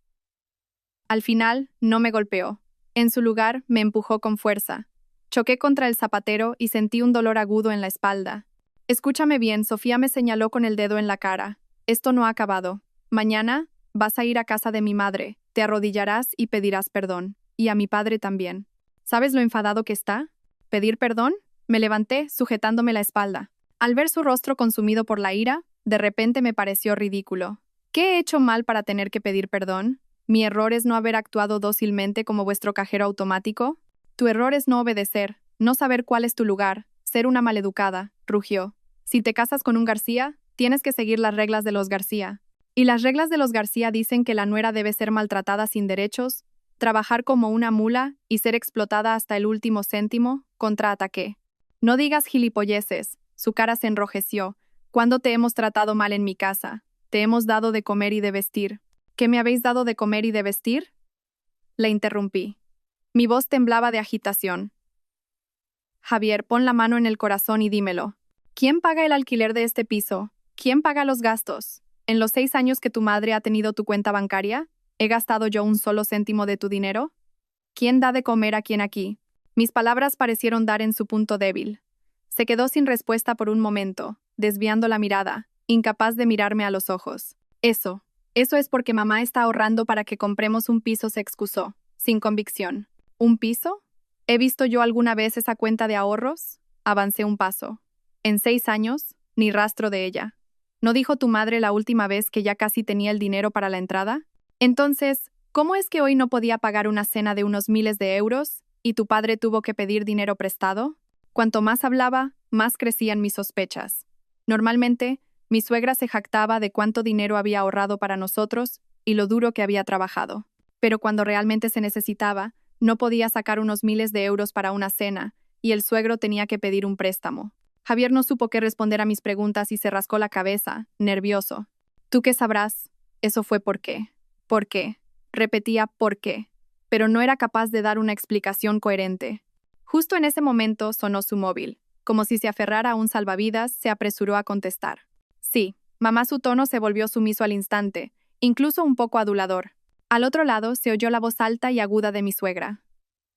Al final, no me golpeó. En su lugar, me empujó con fuerza. Choqué contra el zapatero y sentí un dolor agudo en la espalda. Escúchame bien, Sofía me señaló con el dedo en la cara. Esto no ha acabado. Mañana vas a ir a casa de mi madre, te arrodillarás y pedirás perdón. Y a mi padre también. ¿Sabes lo enfadado que está? ¿Pedir perdón? Me levanté, sujetándome la espalda. Al ver su rostro consumido por la ira, de repente me pareció ridículo. ¿Qué he hecho mal para tener que pedir perdón? ¿Mi error es no haber actuado dócilmente como vuestro cajero automático? Tu error es no obedecer, no saber cuál es tu lugar, ser una maleducada, rugió. Si te casas con un García, tienes que seguir las reglas de los García. Y las reglas de los García dicen que la nuera debe ser maltratada sin derechos, trabajar como una mula y ser explotada hasta el último céntimo, contraataqué. No digas gilipolleces, su cara se enrojeció. ¿Cuándo te hemos tratado mal en mi casa? Te hemos dado de comer y de vestir. ¿Qué me habéis dado de comer y de vestir? Le interrumpí. Mi voz temblaba de agitación. Javier, pon la mano en el corazón y dímelo. ¿Quién paga el alquiler de este piso? ¿Quién paga los gastos? ¿En los 6 años que tu madre ha tenido tu cuenta bancaria, he gastado yo un solo céntimo de tu dinero? ¿Quién da de comer a quién aquí? Mis palabras parecieron dar en su punto débil. Se quedó sin respuesta por un momento, desviando la mirada, incapaz de mirarme a los ojos. Eso es porque mamá está ahorrando para que compremos un piso, se excusó, sin convicción. ¿Un piso? ¿He visto yo alguna vez esa cuenta de ahorros? Avancé un paso. En 6 años, ni rastro de ella. ¿No dijo tu madre la última vez que ya casi tenía el dinero para la entrada? Entonces, ¿cómo es que hoy no podía pagar una cena de unos miles de euros y tu padre tuvo que pedir dinero prestado? Cuanto más hablaba, más crecían mis sospechas. Normalmente, mi suegra se jactaba de cuánto dinero había ahorrado para nosotros y lo duro que había trabajado. Pero cuando realmente se necesitaba, no podía sacar unos miles de euros para una cena, y el suegro tenía que pedir un préstamo. Javier no supo qué responder a mis preguntas y se rascó la cabeza, nervioso. ¿Tú qué sabrás? Eso fue por qué. ¿Por qué? Repetía ¿por qué? Pero no era capaz de dar una explicación coherente. Justo en ese momento sonó su móvil. Como si se aferrara a un salvavidas, se apresuró a contestar. Sí, mamá, su tono se volvió sumiso al instante, incluso un poco adulador. Al otro lado se oyó la voz alta y aguda de mi suegra.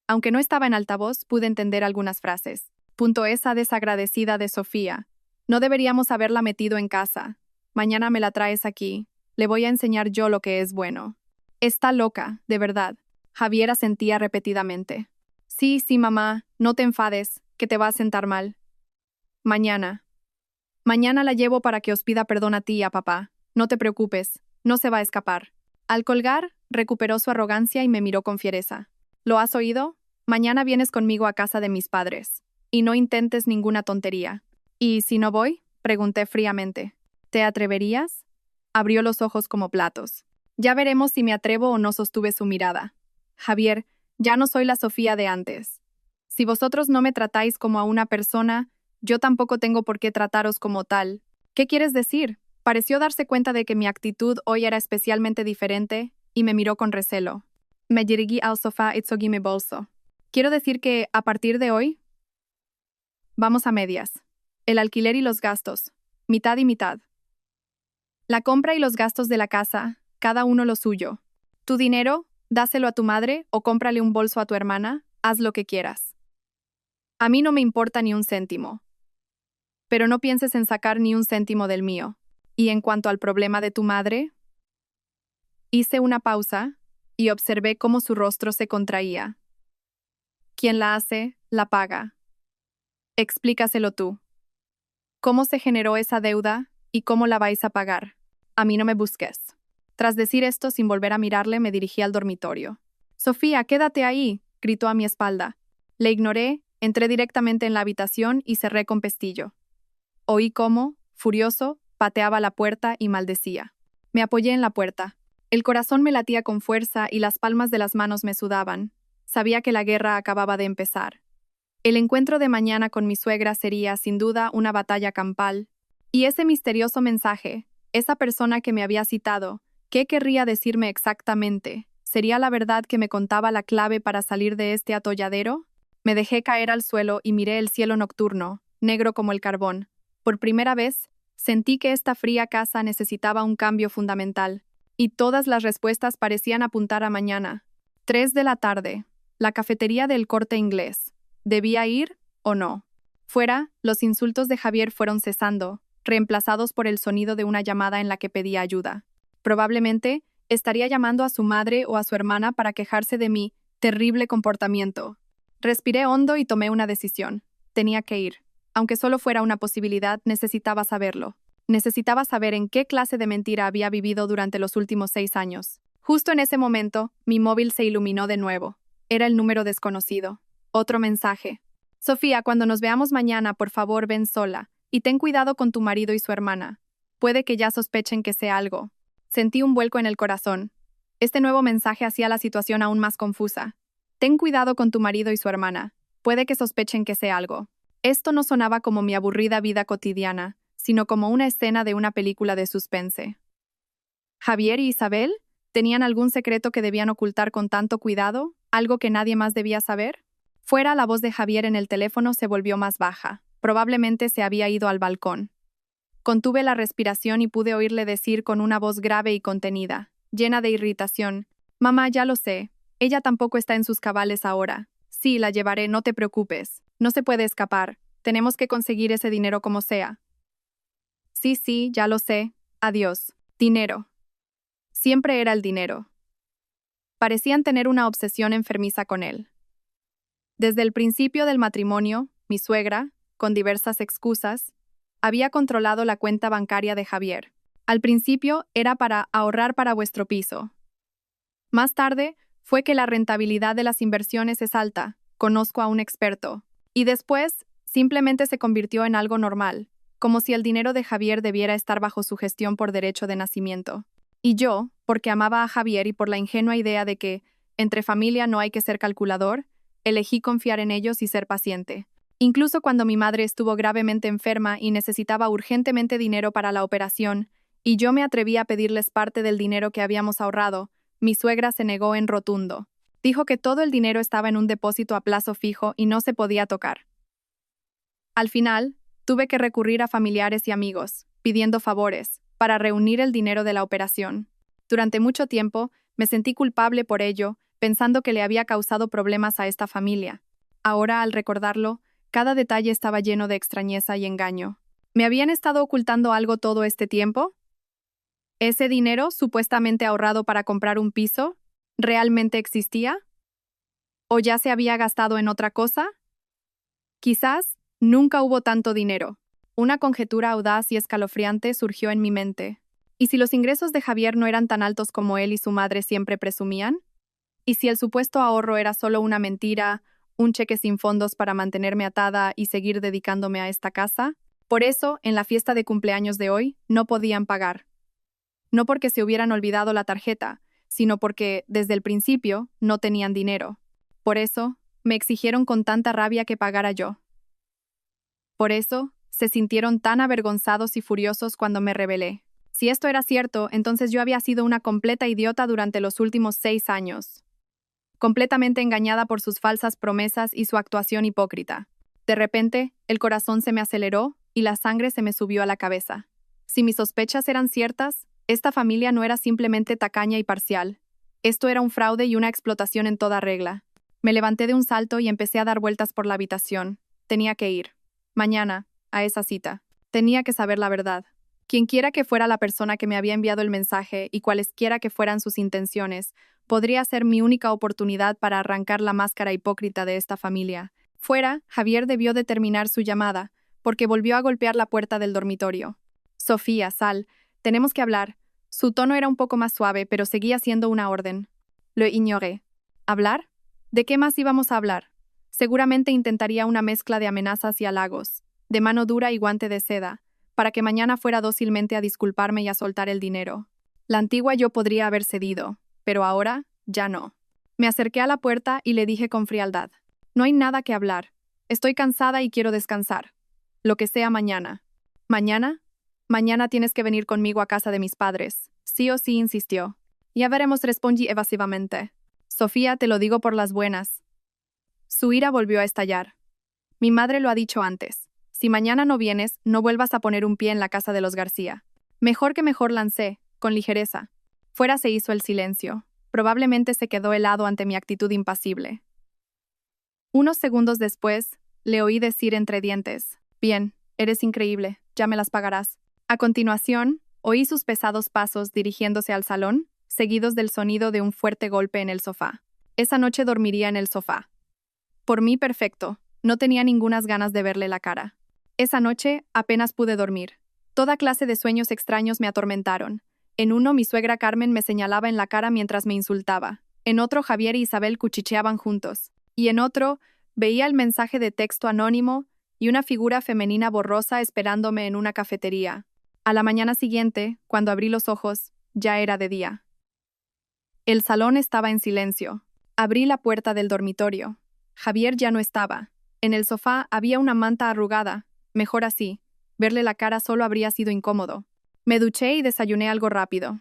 Aunque no estaba en altavoz, pude entender algunas frases. Esa desagradecida de Sofía. No deberíamos haberla metido en casa. Mañana me la traes aquí. Le voy a enseñar yo lo que es bueno. Está loca, de verdad. Javier asentía repetidamente. Sí, sí, mamá, no te enfades, que te va a sentar mal. Mañana. Mañana la llevo para que os pida perdón a ti y a papá. No te preocupes, no se va a escapar. Al colgar, recuperó su arrogancia y me miró con fiereza. ¿Lo has oído? Mañana vienes conmigo a casa de mis padres. Y no intentes ninguna tontería. ¿Y si no voy? Pregunté fríamente. ¿Te atreverías? Abrió los ojos como platos. Ya veremos si me atrevo o no, sostuve su mirada. Javier, ya no soy la Sofía de antes. Si vosotros no me tratáis como a una persona, yo tampoco tengo por qué trataros como tal. ¿Qué quieres decir? Pareció darse cuenta de que mi actitud hoy era especialmente diferente y me miró con recelo. Me dirigí al sofá y seguí mi bolso. Quiero decir que, a partir de hoy, vamos a medias. El alquiler y los gastos, mitad y mitad. La compra y los gastos de la casa, cada uno lo suyo. Tu dinero, dáselo a tu madre o cómprale un bolso a tu hermana, haz lo que quieras. A mí no me importa ni un céntimo. Pero no pienses en sacar ni un céntimo del mío. Y en cuanto al problema de tu madre, hice una pausa y observé cómo su rostro se contraía. Quien la hace, la paga. Explícaselo tú. ¿Cómo se generó esa deuda y cómo la vais a pagar? A mí no me busques. Tras decir esto, sin volver a mirarle, me dirigí al dormitorio. Sofía, quédate ahí, gritó a mi espalda. Le ignoré, entré directamente en la habitación y cerré con pestillo. Oí cómo, furioso, pateaba la puerta y maldecía. Me apoyé en la puerta. El corazón me latía con fuerza y las palmas de las manos me sudaban. Sabía que la guerra acababa de empezar. El encuentro de mañana con mi suegra sería, sin duda, una batalla campal. Y ese misterioso mensaje, esa persona que me había citado, ¿qué querría decirme exactamente? ¿Sería la verdad que me contaba la clave para salir de este atolladero? Me dejé caer al suelo y miré el cielo nocturno, negro como el carbón. Por primera vez, Sentí que esta fría casa necesitaba un cambio fundamental, y todas las respuestas parecían apuntar a mañana. 3 de la tarde. La cafetería del Corte Inglés. ¿Debía ir o no? Fuera, los insultos de Javier fueron cesando, reemplazados por el sonido de una llamada en la que pedía ayuda. Probablemente estaría llamando a su madre o a su hermana para quejarse de mi terrible comportamiento. Respiré hondo y tomé una decisión. Tenía que ir. Aunque solo fuera una posibilidad, necesitaba saberlo. Necesitaba saber en qué clase de mentira había vivido durante los últimos 6 años. Justo en ese momento, mi móvil se iluminó de nuevo. Era el número desconocido. Otro mensaje. Sofía, cuando nos veamos mañana, por favor, ven sola. Y ten cuidado con tu marido y su hermana. Puede que ya sospechen que sé algo. Sentí un vuelco en el corazón. Este nuevo mensaje hacía la situación aún más confusa. Ten cuidado con tu marido y su hermana. Puede que sospechen que sé algo. Esto no sonaba como mi aburrida vida cotidiana, sino como una escena de una película de suspense. ¿Javier y Isabel? ¿Tenían algún secreto que debían ocultar con tanto cuidado? ¿Algo que nadie más debía saber? Fuera, la voz de Javier en el teléfono se volvió más baja. Probablemente se había ido al balcón. Contuve la respiración y pude oírle decir con una voz grave y contenida, llena de irritación: «Mamá, ya lo sé. Ella tampoco está en sus cabales ahora. Sí, la llevaré, no te preocupes. No se puede escapar. Tenemos que conseguir ese dinero como sea». Sí, ya lo sé. Adiós. Dinero. Siempre era el dinero. Parecían tener una obsesión enfermiza con él. Desde el principio del matrimonio, mi suegra, con diversas excusas, había controlado la cuenta bancaria de Javier. Al principio era para ahorrar para vuestro piso. Más tarde fue que la rentabilidad de las inversiones es alta, conozco a un experto. Y después simplemente se convirtió en algo normal, como si el dinero de Javier debiera estar bajo su gestión por derecho de nacimiento. Y yo, porque amaba a Javier y por la ingenua idea de que, entre familia no hay que ser calculador, elegí confiar en ellos y ser paciente. Incluso cuando mi madre estuvo gravemente enferma y necesitaba urgentemente dinero para la operación, y yo me atreví a pedirles parte del dinero que habíamos ahorrado, mi suegra se negó en rotundo. Dijo que todo el dinero estaba en un depósito a plazo fijo y no se podía tocar. Al final, tuve que recurrir a familiares y amigos, pidiendo favores, para reunir el dinero de la operación. Durante mucho tiempo, me sentí culpable por ello, pensando que le había causado problemas a esta familia. Ahora, al recordarlo, cada detalle estaba lleno de extrañeza y engaño. ¿Me habían estado ocultando algo todo este tiempo? ¿Ese dinero, supuestamente ahorrado para comprar un piso, realmente existía? ¿O ya se había gastado en otra cosa? Quizás nunca hubo tanto dinero. Una conjetura audaz y escalofriante surgió en mi mente. ¿Y si los ingresos de Javier no eran tan altos como él y su madre siempre presumían? ¿Y si el supuesto ahorro era solo una mentira, un cheque sin fondos para mantenerme atada y seguir dedicándome a esta casa? Por eso, en la fiesta de cumpleaños de hoy, no podían pagar. No porque se hubieran olvidado la tarjeta, sino porque, desde el principio, no tenían dinero. Por eso, me exigieron con tanta rabia que pagara yo. Por eso, se sintieron tan avergonzados y furiosos cuando me rebelé. Si esto era cierto, entonces yo había sido una completa idiota durante los últimos 6 años. Completamente engañada por sus falsas promesas y su actuación hipócrita. De repente, el corazón se me aceleró y la sangre se me subió a la cabeza. Si mis sospechas eran ciertas, esta familia no era simplemente tacaña y parcial. Esto era un fraude y una explotación en toda regla. Me levanté de un salto y empecé a dar vueltas por la habitación. Tenía que ir. Mañana, a esa cita. Tenía que saber la verdad. Quienquiera que fuera la persona que me había enviado el mensaje y cualesquiera que fueran sus intenciones, podría ser mi única oportunidad para arrancar la máscara hipócrita de esta familia. Fuera, Javier debió de terminar su llamada, porque volvió a golpear la puerta del dormitorio. Sofía, sal, tenemos que hablar. Su tono era un poco más suave, pero seguía siendo una orden. Lo ignoré. ¿Hablar? ¿De qué más íbamos a hablar? Seguramente intentaría una mezcla de amenazas y halagos, de mano dura y guante de seda, para que mañana fuera dócilmente a disculparme y a soltar el dinero. La antigua yo podría haber cedido, pero ahora, ya no. Me acerqué a la puerta y le dije con frialdad: «No hay nada que hablar. Estoy cansada y quiero descansar. Lo que sea mañana». «¿Mañana? Mañana tienes que venir conmigo a casa de mis padres». Sí o sí, insistió. «Ya veremos», respondí evasivamente. «Sofía, te lo digo por las buenas». Su ira volvió a estallar. «Mi madre lo ha dicho antes. Si mañana no vienes, no vuelvas a poner un pie en la casa de los García. Mejor que mejor, lancé, con ligereza. Fuera se hizo el silencio. Probablemente se quedó helado ante mi actitud impasible. Unos segundos después, le oí decir entre dientes: «Bien, eres increíble, ya me las pagarás». A continuación, oí sus pesados pasos dirigiéndose al salón, seguidos del sonido de un fuerte golpe en el sofá. Esa noche dormiría en el sofá. Por mí, perfecto. No tenía ningunas ganas de verle la cara. Esa noche apenas pude dormir. Toda clase de sueños extraños me atormentaron. En uno, mi suegra Carmen me señalaba en la cara mientras me insultaba. En otro, Javier y Isabel cuchicheaban juntos. Y en otro, veía el mensaje de texto anónimo y una figura femenina borrosa esperándome en una cafetería. A la mañana siguiente, cuando abrí los ojos, ya era de día. El salón estaba en silencio. Abrí la puerta del dormitorio. Javier ya no estaba. En el sofá había una manta arrugada. Mejor así. Verle la cara solo habría sido incómodo. Me duché y desayuné algo rápido.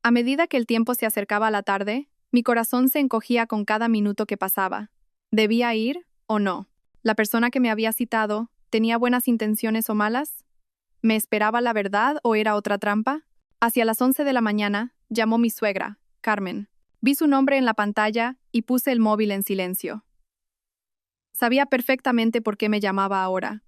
A medida que el tiempo se acercaba a la tarde, mi corazón se encogía con cada minuto que pasaba. ¿Debía ir o no? ¿La persona que me había citado tenía buenas intenciones o malas? ¿Me esperaba la verdad o era otra trampa? Hacia las 11 de la mañana, llamó mi suegra, Carmen. Vi su nombre en la pantalla y puse el móvil en silencio. Sabía perfectamente por qué me llamaba ahora.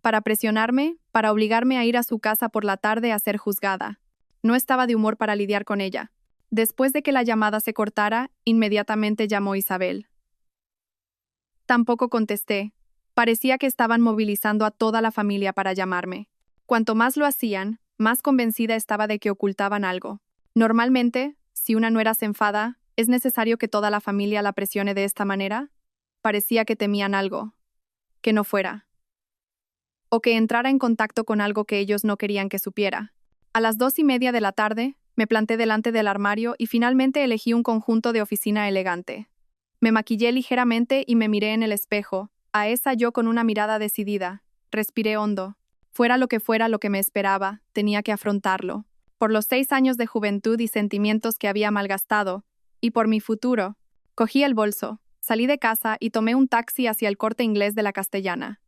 Para presionarme, para obligarme a ir a su casa por la tarde a ser juzgada. No estaba de humor para lidiar con ella. Después de que la llamada se cortara, inmediatamente llamó Isabel. Tampoco contesté. Parecía que estaban movilizando a toda la familia para llamarme. Cuanto más lo hacían, más convencida estaba de que ocultaban algo. Normalmente, si una nuera se enfada, ¿es necesario que toda la familia la presione de esta manera? Parecía que temían algo. Que no fuera. O que entrara en contacto con algo que ellos no querían que supiera. A las 2:30 de la tarde, me planté delante del armario y finalmente elegí un conjunto de oficina elegante. Me maquillé ligeramente y me miré en el espejo, a esa yo con una mirada decidida. Respiré hondo. Fuera lo que me esperaba, tenía que afrontarlo. Por los 6 años de juventud y sentimientos que había malgastado, y por mi futuro. Cogí el bolso, salí de casa y tomé un taxi hacia el Corte Inglés de la Castellana.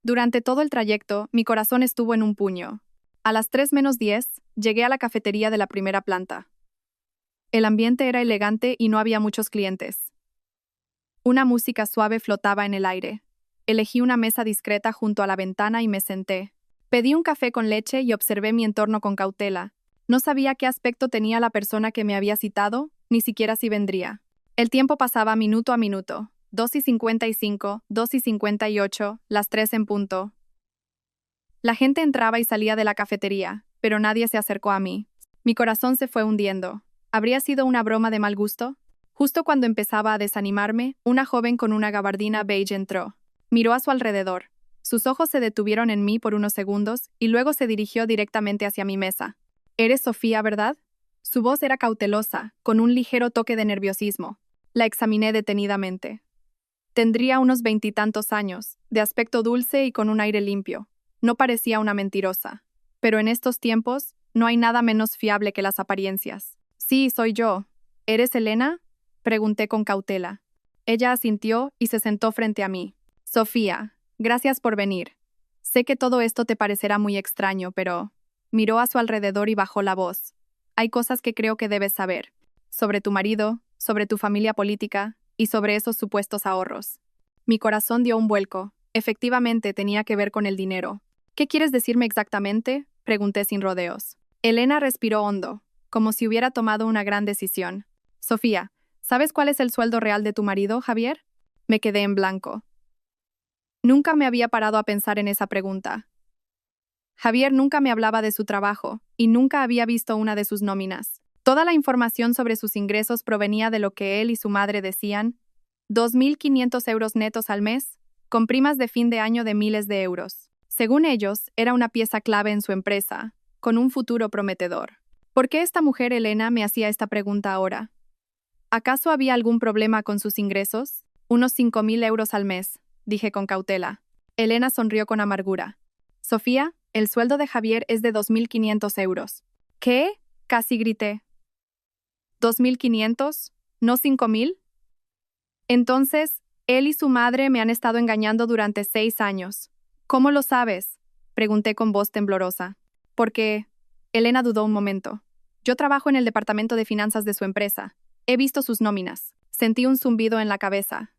Durante todo el trayecto, mi corazón estuvo en un puño. A las 3:10, llegué a la cafetería de la primera planta. El ambiente era elegante y no había muchos clientes. Una música suave flotaba en el aire. Elegí una mesa discreta junto a la ventana y me senté. Pedí un café con leche y observé mi entorno con cautela. No sabía qué aspecto tenía la persona que me había citado, ni siquiera si vendría. El tiempo pasaba minuto a minuto. 2:55, 2:58, las 3 en punto. La gente entraba y salía de la cafetería, pero nadie se acercó a mí. Mi corazón se fue hundiendo. ¿Habría sido una broma de mal gusto? Justo cuando empezaba a desanimarme, una joven con una gabardina beige entró. Miró a su alrededor. Sus ojos se detuvieron en mí por unos segundos y luego se dirigió directamente hacia mi mesa. «¿Eres Sofía, verdad?» Su voz era cautelosa, con un ligero toque de nerviosismo. La examiné detenidamente. Tendría unos 20 y tantos años, de aspecto dulce y con un aire limpio. No parecía una mentirosa. Pero en estos tiempos, no hay nada menos fiable que las apariencias. «Sí, soy yo. ¿Eres Elena?», pregunté con cautela. Ella asintió y se sentó frente a mí. «Sofía, gracias por venir. Sé que todo esto te parecerá muy extraño, pero...». Miró a su alrededor y bajó la voz. «Hay cosas que creo que debes saber. Sobre tu marido, sobre tu familia política y sobre esos supuestos ahorros». Mi corazón dio un vuelco. Efectivamente, tenía que ver con el dinero. «¿Qué quieres decirme exactamente?», pregunté sin rodeos. Elena respiró hondo, como si hubiera tomado una gran decisión. «Sofía, ¿sabes cuál es el sueldo real de tu marido, Javier?». Me quedé en blanco. Nunca me había parado a pensar en esa pregunta. Javier nunca me hablaba de su trabajo, y nunca había visto una de sus nóminas. Toda la información sobre sus ingresos provenía de lo que él y su madre decían: 2.500 euros netos al mes, con primas de fin de año de miles de euros. Según ellos, era una pieza clave en su empresa, con un futuro prometedor. ¿Por qué esta mujer Elena me hacía esta pregunta ahora? ¿Acaso había algún problema con sus ingresos? «Unos 5.000 euros al mes», dije con cautela. Elena sonrió con amargura. «Sofía, el sueldo de Javier es de 2.500 euros». «¿Qué?», casi grité. «¿2.500? ¿No 5.000? Entonces, él y su madre me han estado engañando durante 6 años. ¿Cómo lo sabes? Pregunté con voz temblorosa. Porque... Elena dudó un momento. Yo trabajo en el departamento de finanzas de su empresa. He visto sus nóminas. Sentí un zumbido en la cabeza.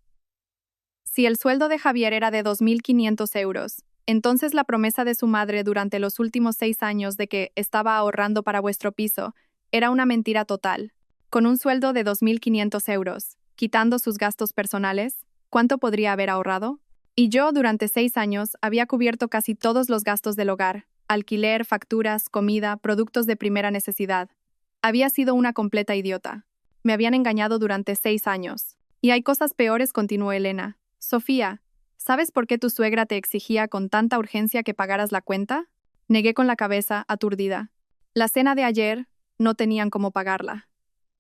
Si el sueldo de Javier era de 2.500 euros, entonces la promesa de su madre durante los últimos 6 años de que estaba ahorrando para vuestro piso era una mentira total. Con un sueldo de 2.500 euros, quitando sus gastos personales, ¿cuánto podría haber ahorrado? Y yo, durante 6 años, había cubierto casi todos los gastos del hogar: alquiler, facturas, comida, productos de primera necesidad. Había sido una completa idiota. Me habían engañado durante 6 años. Y hay cosas peores, continuó Elena. Sofía, ¿sabes por qué tu suegra te exigía con tanta urgencia que pagaras la cuenta? Negué con la cabeza, aturdida. La cena de ayer, no tenían cómo pagarla.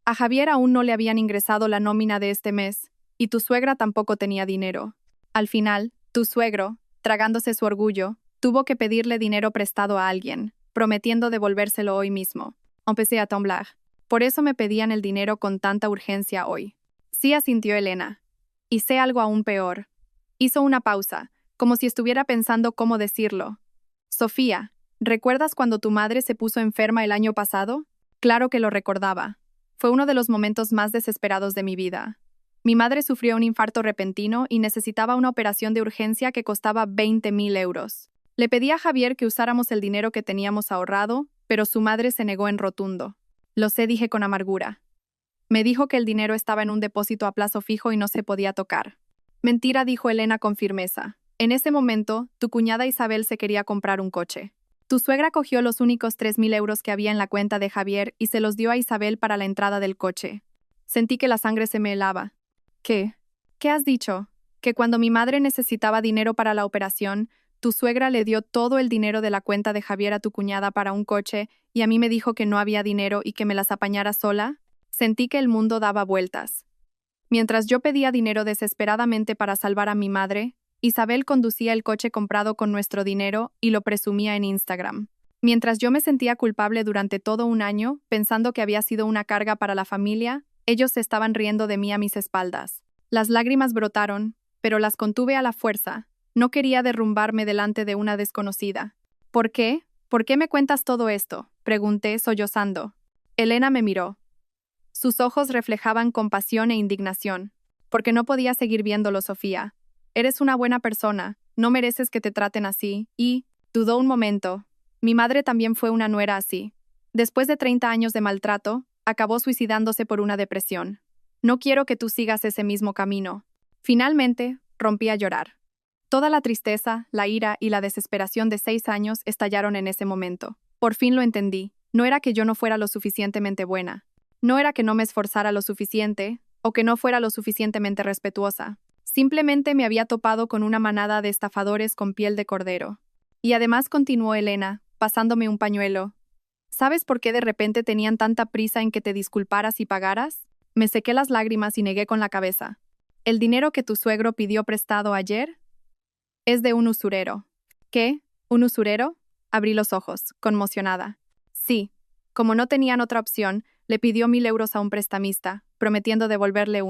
A Javier aún no le habían ingresado la nómina de este mes, y tu suegra tampoco tenía dinero. Al final, tu suegro, tragándose su orgullo, tuvo que pedirle dinero prestado a alguien, prometiendo devolvérselo hoy mismo. Empecé a temblar. Por eso me pedían el dinero con tanta urgencia hoy. Sí, asintió Elena. Y sé algo aún peor. Hizo una pausa, como si estuviera pensando cómo decirlo. Sofía, ¿recuerdas cuando tu madre se puso enferma el año pasado? Claro que lo recordaba. Fue uno de los momentos más desesperados de mi vida. Mi madre sufrió un infarto repentino y necesitaba una operación de urgencia que costaba 20.000 euros. Le pedí a Javier que usáramos el dinero que teníamos ahorrado, pero su madre se negó en rotundo. Lo sé, dije con amargura. Me dijo que el dinero estaba en un depósito a plazo fijo y no se podía tocar. Mentira, dijo Elena con firmeza. En ese momento, tu cuñada Isabel se quería comprar un coche. Tu suegra cogió los únicos 3.000 euros que había en la cuenta de Javier y se los dio a Isabel para la entrada del coche. Sentí que la sangre se me helaba. ¿Qué? ¿Qué has dicho? Que cuando mi madre necesitaba dinero para la operación, tu suegra le dio todo el dinero de la cuenta de Javier a tu cuñada para un coche y a mí me dijo que no había dinero y que me las apañara sola. Sentí que el mundo daba vueltas. Mientras yo pedía dinero desesperadamente para salvar a mi madre, Isabel conducía el coche comprado con nuestro dinero y lo presumía en Instagram. Mientras yo me sentía culpable durante todo un año, pensando que había sido una carga para la familia, ellos se estaban riendo de mí a mis espaldas. Las lágrimas brotaron, pero las contuve a la fuerza. No quería derrumbarme delante de una desconocida. ¿Por qué? ¿Por qué me cuentas todo esto?, pregunté sollozando. Elena me miró. Sus ojos reflejaban compasión e indignación. Porque no podía seguir viéndolo, Sofía. Eres una buena persona, no mereces que te traten así, y... Dudó un momento. Mi madre también fue una nuera así. Después de 30 años de maltrato, acabó suicidándose por una depresión. No quiero que tú sigas ese mismo camino. Finalmente, rompí a llorar. Toda la tristeza, la ira y la desesperación de 6 años estallaron en ese momento. Por fin lo entendí. No era que yo no fuera lo suficientemente buena. No era que no me esforzara lo suficiente, o que no fuera lo suficientemente respetuosa. Simplemente me había topado con una manada de estafadores con piel de cordero. Y además, continuó Elena, pasándome un pañuelo. ¿Sabes por qué de repente tenían tanta prisa en que te disculparas y pagaras? Me sequé las lágrimas y negué con la cabeza. ¿El dinero que tu suegro pidió prestado ayer? Es de un usurero. ¿Qué? ¿Un usurero? Abrí los ojos, conmocionada. Sí. Como no tenían otra opción, le pidió 1.000 euros a un prestamista, prometiendo devolverle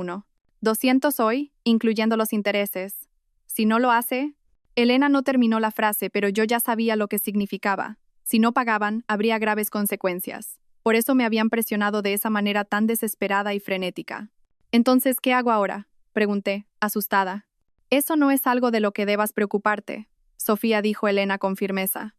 200 hoy, incluyendo los intereses. Si no lo hace... Elena no terminó la frase, pero yo ya sabía lo que significaba. Si no pagaban, habría graves consecuencias. Por eso me habían presionado de esa manera tan desesperada y frenética. Entonces, ¿qué hago ahora?, pregunté, asustada. Eso no es algo de lo que debas preocuparte, Sofía, dijo Elena con firmeza.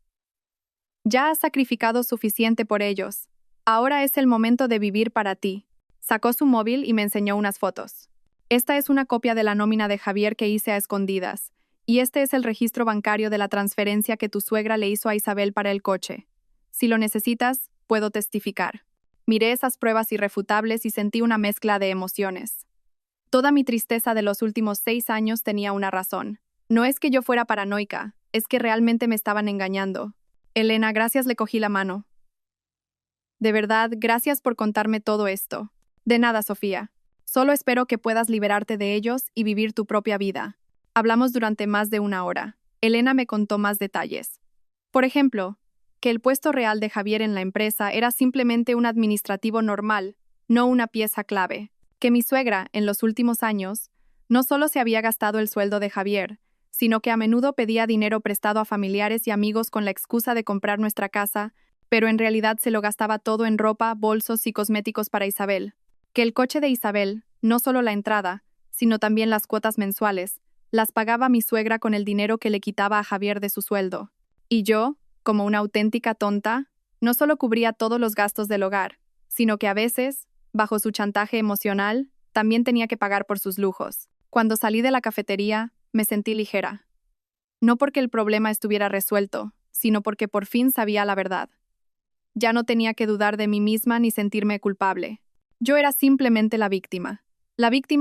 Ya has sacrificado suficiente por ellos. Ahora es el momento de vivir para ti. Sacó su móvil y me enseñó unas fotos. Esta es una copia de la nómina de Javier que hice a escondidas, y este es el registro bancario de la transferencia que tu suegra le hizo a Isabel para el coche. Si lo necesitas, puedo testificar. Miré esas pruebas irrefutables y sentí una mezcla de emociones. Toda mi tristeza de los últimos 6 años tenía una razón. No es que yo fuera paranoica, es que realmente me estaban engañando. Elena, gracias, le cogí la mano. De verdad, gracias por contarme todo esto. De nada, Sofía. Solo espero que puedas liberarte de ellos y vivir tu propia vida. Hablamos durante más de 1 hora. Elena me contó más detalles. Por ejemplo, que el puesto real de Javier en la empresa era simplemente un administrativo normal, no una pieza clave. Que mi suegra, en los últimos años, no solo se había gastado el sueldo de Javier, sino que a menudo pedía dinero prestado a familiares y amigos con la excusa de comprar nuestra casa, pero en realidad se lo gastaba todo en ropa, bolsos y cosméticos para Isabel. Que el coche de Isabel, no solo la entrada, sino también las cuotas mensuales, las pagaba mi suegra con el dinero que le quitaba a Javier de su sueldo. Y yo, como una auténtica tonta, no solo cubría todos los gastos del hogar, sino que a veces, bajo su chantaje emocional, también tenía que pagar por sus lujos. Cuando salí de la cafetería, me sentí ligera. No porque el problema estuviera resuelto, sino porque por fin sabía la verdad. Ya no tenía que dudar de mí misma ni sentirme culpable. Yo era simplemente la víctima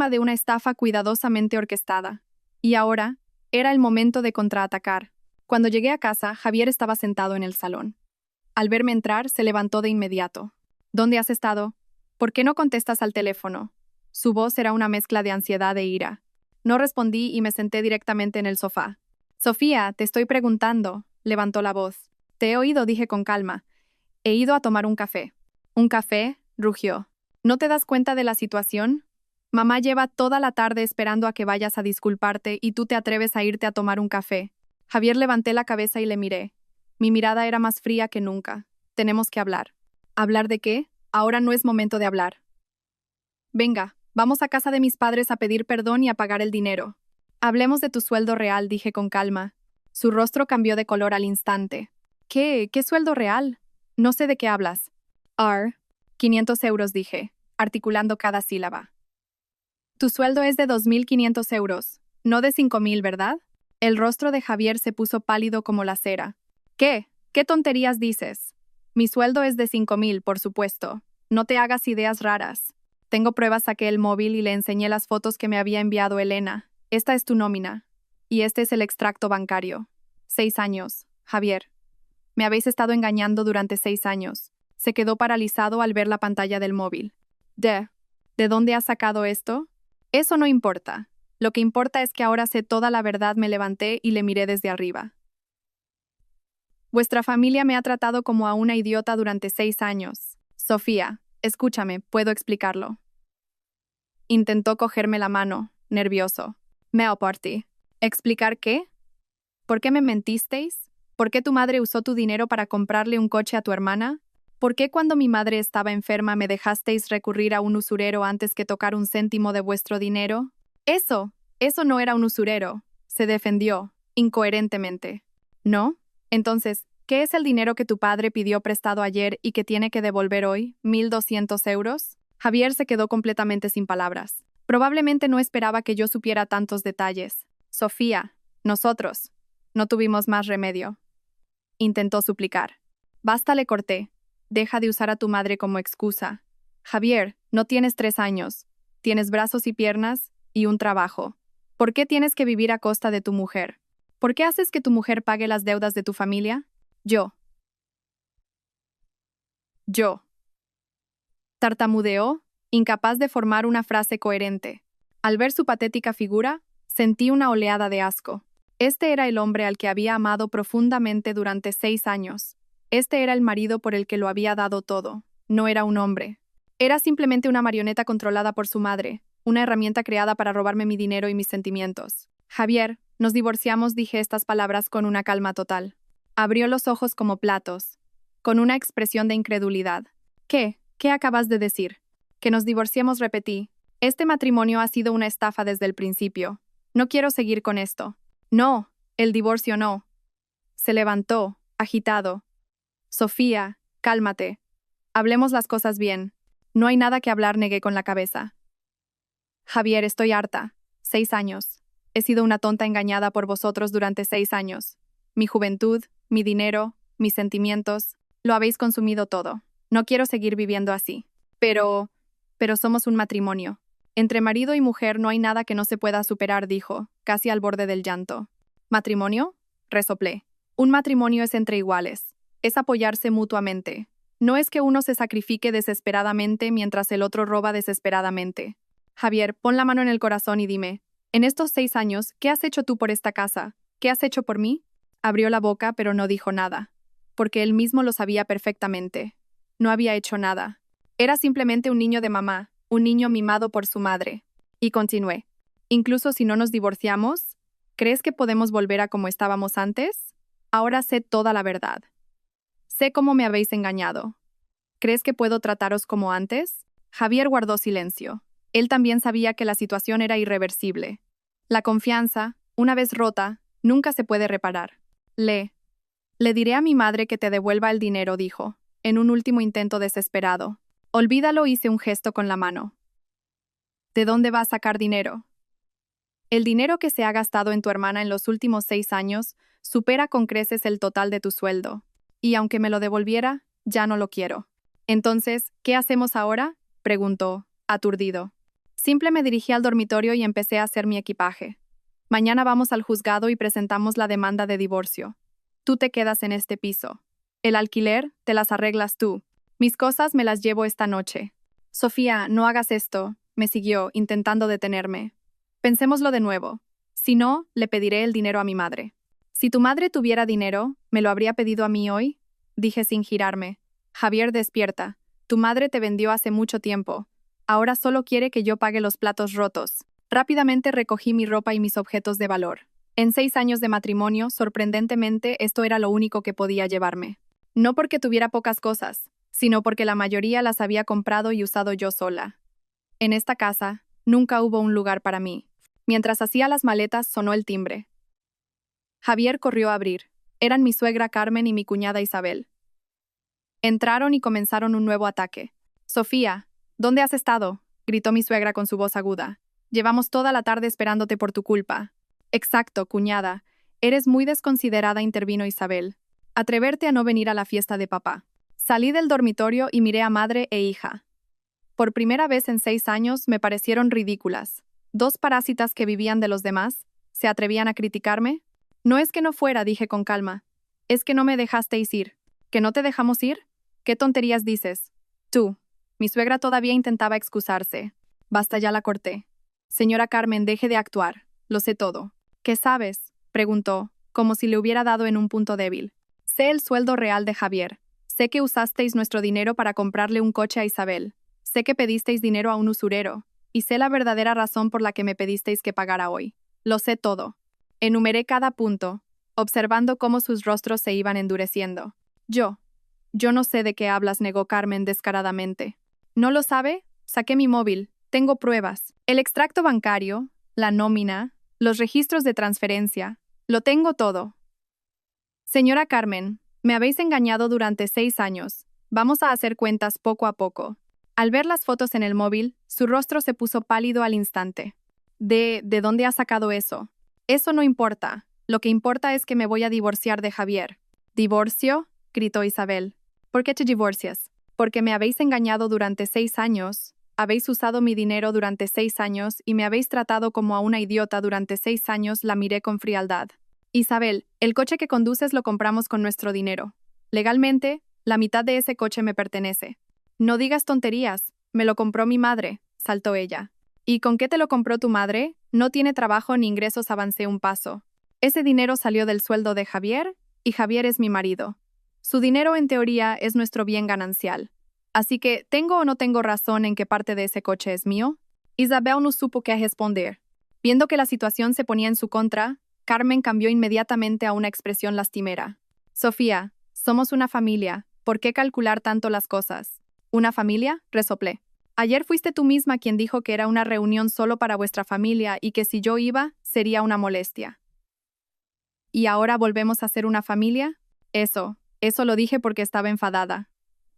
de una estafa cuidadosamente orquestada. Y ahora, era el momento de contraatacar. Cuando llegué a casa, Javier estaba sentado en el salón. Al verme entrar, se levantó de inmediato. ¿Dónde has estado? ¿Por qué no contestas al teléfono? Su voz era una mezcla de ansiedad e ira. No respondí y me senté directamente en el sofá. Sofía, te estoy preguntando, levantó la voz. Te he oído, dije con calma. He ido a tomar un café. ¿Un café? Rugió. ¿No te das cuenta de la situación? Mamá lleva toda la tarde esperando a que vayas a disculparte y tú te atreves a irte a tomar un café. Javier, levanté la cabeza y le miré. Mi mirada era más fría que nunca. Tenemos que hablar. ¿Hablar de qué? Ahora no es momento de hablar. Venga, vamos a casa de mis padres a pedir perdón y a pagar el dinero. Hablemos de tu sueldo real, dije con calma. Su rostro cambió de color al instante. ¿Qué? ¿Qué sueldo real? No sé de qué hablas. 500 euros, dije, articulando cada sílaba. Tu sueldo es de 2.500 euros, no de 5.000, ¿verdad? El rostro de Javier se puso pálido como la cera. ¿Qué? ¿Qué tonterías dices? Mi sueldo es de 5.000, por supuesto. No te hagas ideas raras. Tengo pruebas, saqué el móvil y le enseñé las fotos que me había enviado Elena. Esta es tu nómina. Y este es el extracto bancario. 6 años, Javier. Me habéis estado engañando durante 6 años. Se quedó paralizado al ver la pantalla del móvil. ¿De dónde has sacado esto? Eso no importa. Lo que importa es que ahora sé toda la verdad. Me levanté y le miré desde arriba. Vuestra familia me ha tratado como a una idiota durante 6 años. Sofía, escúchame, puedo explicarlo. Intentó cogerme la mano, nervioso. Me aparté. ¿Explicar qué? ¿Por qué me mentisteis? ¿Por qué tu madre usó tu dinero para comprarle un coche a tu hermana? ¿Por qué cuando mi madre estaba enferma me dejasteis recurrir a un usurero antes que tocar un céntimo de vuestro dinero? Eso no era un usurero, se defendió, incoherentemente. ¿No? Entonces, ¿qué es el dinero que tu padre pidió prestado ayer y que tiene que devolver hoy? ¿1.200 euros? Javier se quedó completamente sin palabras. Probablemente no esperaba que yo supiera tantos detalles. Sofía, nosotros, no tuvimos más remedio. Intentó suplicar. Basta, le corté. Deja de usar a tu madre como excusa. Javier, no tienes 3 años. Tienes brazos y piernas y un trabajo. ¿Por qué tienes que vivir a costa de tu mujer? ¿Por qué haces que tu mujer pague las deudas de tu familia? Yo. Tartamudeó, incapaz de formar una frase coherente. Al ver su patética figura, sentí una oleada de asco. Este era el hombre al que había amado profundamente durante 6 años. Este era el marido por el que lo había dado todo. No era un hombre. Era simplemente una marioneta controlada por su madre, una herramienta creada para robarme mi dinero y mis sentimientos. Javier, nos divorciamos, dije estas palabras con una calma total. Abrió los ojos como platos, con una expresión de incredulidad. ¿Qué? ¿Qué acabas de decir? Que nos divorciemos, repetí. Este matrimonio ha sido una estafa desde el principio. No quiero seguir con esto. No, el divorcio no. Se levantó, agitado. Sofía, cálmate. Hablemos las cosas bien. No hay nada que hablar, negué con la cabeza. Javier, estoy harta. 6 años. He sido una tonta engañada por vosotros durante 6 años. Mi juventud, mi dinero, mis sentimientos, lo habéis consumido todo. No quiero seguir viviendo así. Pero somos un matrimonio. Entre marido y mujer no hay nada que no se pueda superar, dijo, casi al borde del llanto. ¿Matrimonio? Resoplé. Un matrimonio es entre iguales. Es apoyarse mutuamente. No es que uno se sacrifique desesperadamente mientras el otro roba desesperadamente. Javier, pon la mano en el corazón y dime, en estos 6 años, ¿qué has hecho tú por esta casa? ¿Qué has hecho por mí? Abrió la boca, pero no dijo nada, porque él mismo lo sabía perfectamente. No había hecho nada. Era simplemente un niño de mamá, un niño mimado por su madre. Y continué. Incluso si no nos divorciamos, ¿Crees que podemos volver a como estábamos antes? Ahora sé toda la verdad. Sé cómo me habéis engañado. ¿Crees que puedo trataros como antes? Javier guardó silencio. Él también sabía que la situación era irreversible. La confianza, una vez rota, nunca se puede reparar. Le diré a mi madre que te devuelva el dinero, dijo, en un último intento desesperado. Olvídalo, hice un gesto con la mano. ¿De dónde va a sacar dinero? El dinero que se ha gastado en tu hermana en los últimos 6 años supera con creces el total de tu sueldo. Y aunque me lo devolviera, ya no lo quiero. Entonces, ¿qué hacemos ahora? Preguntó, aturdido. Simple me dirigí al dormitorio y empecé a hacer mi equipaje. Mañana vamos al juzgado y presentamos la demanda de divorcio. Tú te quedas en este piso. El alquiler, te las arreglas tú. Mis cosas me las llevo esta noche. Sofía, no hagas esto, me siguió, intentando detenerme. Pensémoslo de nuevo. Si no, le pediré el dinero a mi madre. Si tu madre tuviera dinero, ¿me lo habría pedido a mí hoy? Dije sin girarme. Javier, despierta. Tu madre te vendió hace mucho tiempo. Ahora solo quiere que yo pague los platos rotos. Rápidamente recogí mi ropa y mis objetos de valor. En 6 años de matrimonio, sorprendentemente, esto era lo único que podía llevarme. No porque tuviera pocas cosas, sino porque la mayoría las había comprado y usado yo sola. En esta casa, nunca hubo un lugar para mí. Mientras hacía las maletas, sonó el timbre. Javier corrió a abrir. Eran mi suegra Carmen y mi cuñada Isabel. Entraron y comenzaron un nuevo ataque. Sofía, ¿dónde has estado?, gritó mi suegra con su voz aguda. Llevamos toda la tarde esperándote por tu culpa. Exacto, cuñada. Eres muy desconsiderada, intervino Isabel. Atreverte a no venir a la fiesta de papá. Salí del dormitorio y miré a madre e hija. Por primera vez en 6 años me parecieron ridículas. 2 parásitas que vivían de los demás, ¿se atrevían a criticarme? No es que no fuera, dije con calma. Es que no me dejasteis ir. ¿Que no te dejamos ir? ¿Qué tonterías dices? Tú. Mi suegra todavía intentaba excusarse. Basta, ya la corté. Señora Carmen, deje de actuar. Lo sé todo. ¿Qué sabes?, preguntó, como si le hubiera dado en un punto débil. Sé el sueldo real de Javier. Sé que usasteis nuestro dinero para comprarle un coche a Isabel. Sé que pedisteis dinero a un usurero. Y sé la verdadera razón por la que me pedisteis que pagara hoy. Lo sé todo. Enumeré cada punto, observando cómo sus rostros se iban endureciendo. Yo no sé de qué hablas, negó Carmen descaradamente. ¿No lo sabe? Saqué mi móvil. Tengo pruebas. El extracto bancario, la nómina, los registros de transferencia. Lo tengo todo. Señora Carmen, me habéis engañado durante 6 años. Vamos a hacer cuentas poco a poco. Al ver las fotos en el móvil, su rostro se puso pálido al instante. ¿De dónde has sacado eso? Eso no importa. Lo que importa es que me voy a divorciar de Javier. ¿Divorcio?, gritó Isabel. ¿Por qué te divorcias? Porque me habéis engañado durante 6 años, habéis usado mi dinero durante 6 años y me habéis tratado como a una idiota durante 6 años, la miré con frialdad. Isabel, el coche que conduces lo compramos con nuestro dinero. Legalmente, la mitad de ese coche me pertenece. No digas tonterías, me lo compró mi madre, saltó ella. ¿Y con qué te lo compró tu madre? No tiene trabajo ni ingresos, avancé un paso. Ese dinero salió del sueldo de Javier, y Javier es mi marido. Su dinero, en teoría, es nuestro bien ganancial. Así que, ¿tengo o no tengo razón en que parte de ese coche es mío? Isabel no supo qué responder. Viendo que la situación se ponía en su contra, Carmen cambió inmediatamente a una expresión lastimera. Sofía, somos una familia, ¿por qué calcular tanto las cosas? ¿Una familia?, resoplé. Ayer fuiste tú misma quien dijo que era una reunión solo para vuestra familia y que si yo iba, sería una molestia. ¿Y ahora volvemos a ser una familia? Eso lo dije porque estaba enfadada.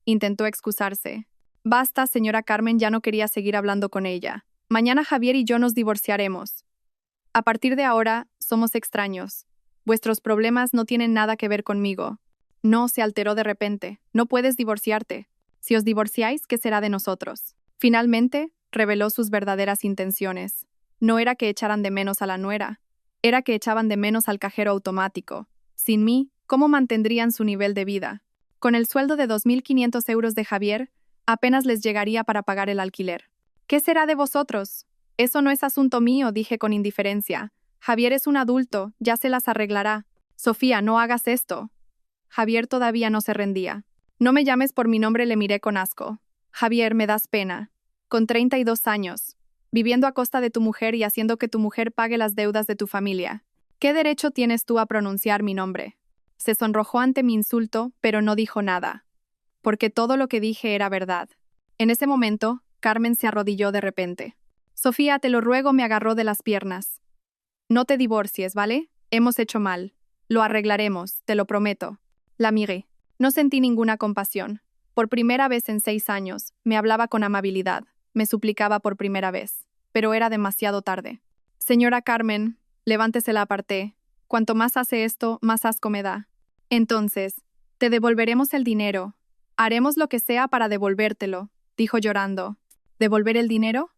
Intentó excusarse. Basta, señora Carmen, ya no quería seguir hablando con ella. Mañana Javier y yo nos divorciaremos. A partir de ahora, somos extraños. Vuestros problemas no tienen nada que ver conmigo. No, se alteró de repente. No puedes divorciarte. Si os divorciáis, ¿qué será de nosotros? Finalmente, reveló sus verdaderas intenciones. No era que echaran de menos a la nuera. Era que echaban de menos al cajero automático. Sin mí, ¿cómo mantendrían su nivel de vida? Con el sueldo de 2.500 euros de Javier, apenas les llegaría para pagar el alquiler. ¿Qué será de vosotros? Eso no es asunto mío, dije con indiferencia. Javier es un adulto, ya se las arreglará. Sofía, no hagas esto. Javier todavía no se rendía. No me llames por mi nombre, le miré con asco. Javier, me das pena. Con 32 años, viviendo a costa de tu mujer y haciendo que tu mujer pague las deudas de tu familia. ¿Qué derecho tienes tú a pronunciar mi nombre? Se sonrojó ante mi insulto, pero no dijo nada, porque todo lo que dije era verdad. En ese momento, Carmen se arrodilló de repente. Sofía, te lo ruego, me agarró de las piernas. No te divorcies, ¿vale? Hemos hecho mal. Lo arreglaremos, te lo prometo. La miré. No sentí ninguna compasión. Por primera vez en 6 años, me hablaba con amabilidad. Me suplicaba por primera vez. Pero era demasiado tarde. Señora Carmen, levántese, la aparté. Cuanto más hace esto, más asco me da. Entonces, te devolveremos el dinero. Haremos lo que sea para devolvértelo, dijo llorando. ¿Devolver el dinero?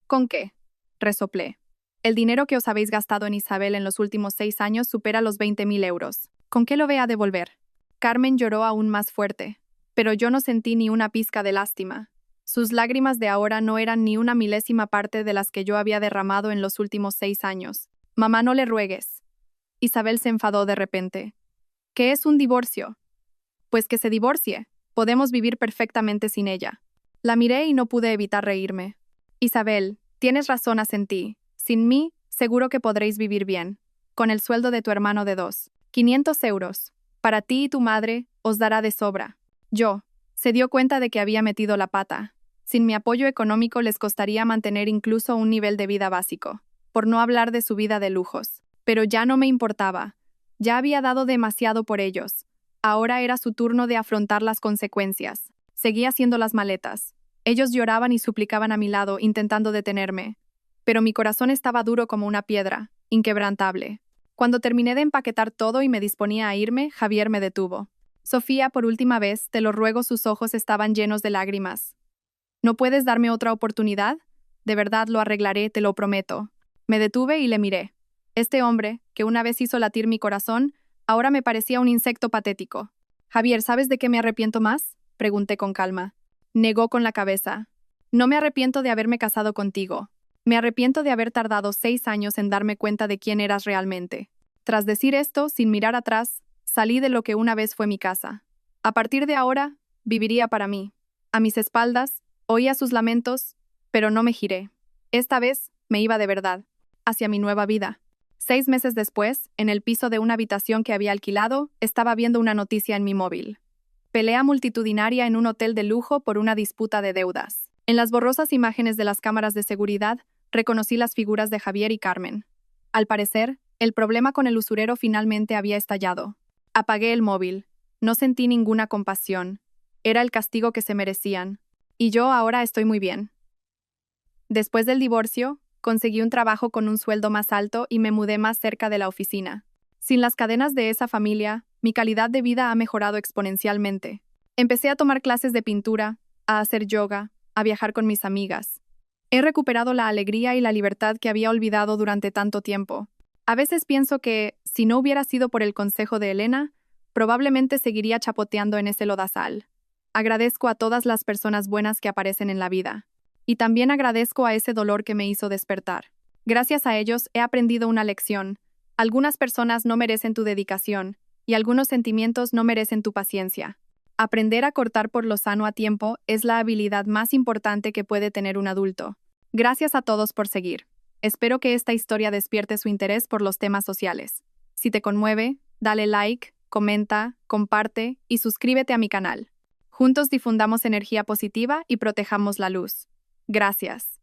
¿Con qué? Resoplé. El dinero que os habéis gastado en Isabel en los últimos 6 años supera los 20.000 euros. ¿Con qué lo voy a devolver? Carmen lloró aún más fuerte, pero yo no sentí ni una pizca de lástima. Sus lágrimas de ahora no eran ni una milésima parte de las que yo había derramado en los últimos 6 años. Mamá, no le ruegues. Isabel se enfadó de repente. ¿Qué es un divorcio? Pues que se divorcie. Podemos vivir perfectamente sin ella. La miré y no pude evitar reírme. Isabel, tienes razón, asentí. Sin mí, seguro que podréis vivir bien. Con el sueldo de tu hermano de 500 euros. Para ti y tu madre, os dará de sobra. Se dio cuenta de que había metido la pata. Sin mi apoyo económico les costaría mantener incluso un nivel de vida básico, por no hablar de su vida de lujos. Pero ya no me importaba. Ya había dado demasiado por ellos. Ahora era su turno de afrontar las consecuencias. Seguí haciendo las maletas. Ellos lloraban y suplicaban a mi lado, intentando detenerme. Pero mi corazón estaba duro como una piedra, inquebrantable. Cuando terminé de empaquetar todo y me disponía a irme, Javier me detuvo. Sofía, por última vez, te lo ruego, sus ojos estaban llenos de lágrimas. ¿No puedes darme otra oportunidad? De verdad lo arreglaré, te lo prometo. Me detuve y le miré. Este hombre, que una vez hizo latir mi corazón, ahora me parecía un insecto patético. Javier, ¿sabes de qué me arrepiento más? Pregunté con calma. Negó con la cabeza. No me arrepiento de haberme casado contigo. Me arrepiento de haber tardado 6 años en darme cuenta de quién eras realmente. Tras decir esto, sin mirar atrás, salí de lo que una vez fue mi casa. A partir de ahora, viviría para mí. A mis espaldas, oía sus lamentos, pero no me giré. Esta vez, me iba de verdad, hacia mi nueva vida. 6 meses después, en el piso de una habitación que había alquilado, estaba viendo una noticia en mi móvil. Pelea multitudinaria en un hotel de lujo por una disputa de deudas. En las borrosas imágenes de las cámaras de seguridad, reconocí las figuras de Javier y Carmen. Al parecer, el problema con el usurero finalmente había estallado. Apagué el móvil. No sentí ninguna compasión. Era el castigo que se merecían. Y yo ahora estoy muy bien. Después del divorcio, conseguí un trabajo con un sueldo más alto y me mudé más cerca de la oficina. Sin las cadenas de esa familia, mi calidad de vida ha mejorado exponencialmente. Empecé a tomar clases de pintura, a hacer yoga, a viajar con mis amigas. He recuperado la alegría y la libertad que había olvidado durante tanto tiempo. A veces pienso que, si no hubiera sido por el consejo de Elena, probablemente seguiría chapoteando en ese lodazal. Agradezco a todas las personas buenas que aparecen en la vida. Y también agradezco a ese dolor que me hizo despertar. Gracias a ellos he aprendido una lección. Algunas personas no merecen tu dedicación, y algunos sentimientos no merecen tu paciencia. Aprender a cortar por lo sano a tiempo es la habilidad más importante que puede tener un adulto. Gracias a todos por seguir. Espero que esta historia despierte su interés por los temas sociales. Si te conmueve, dale like, comenta, comparte y suscríbete a mi canal. Juntos difundamos energía positiva y protejamos la luz. Gracias.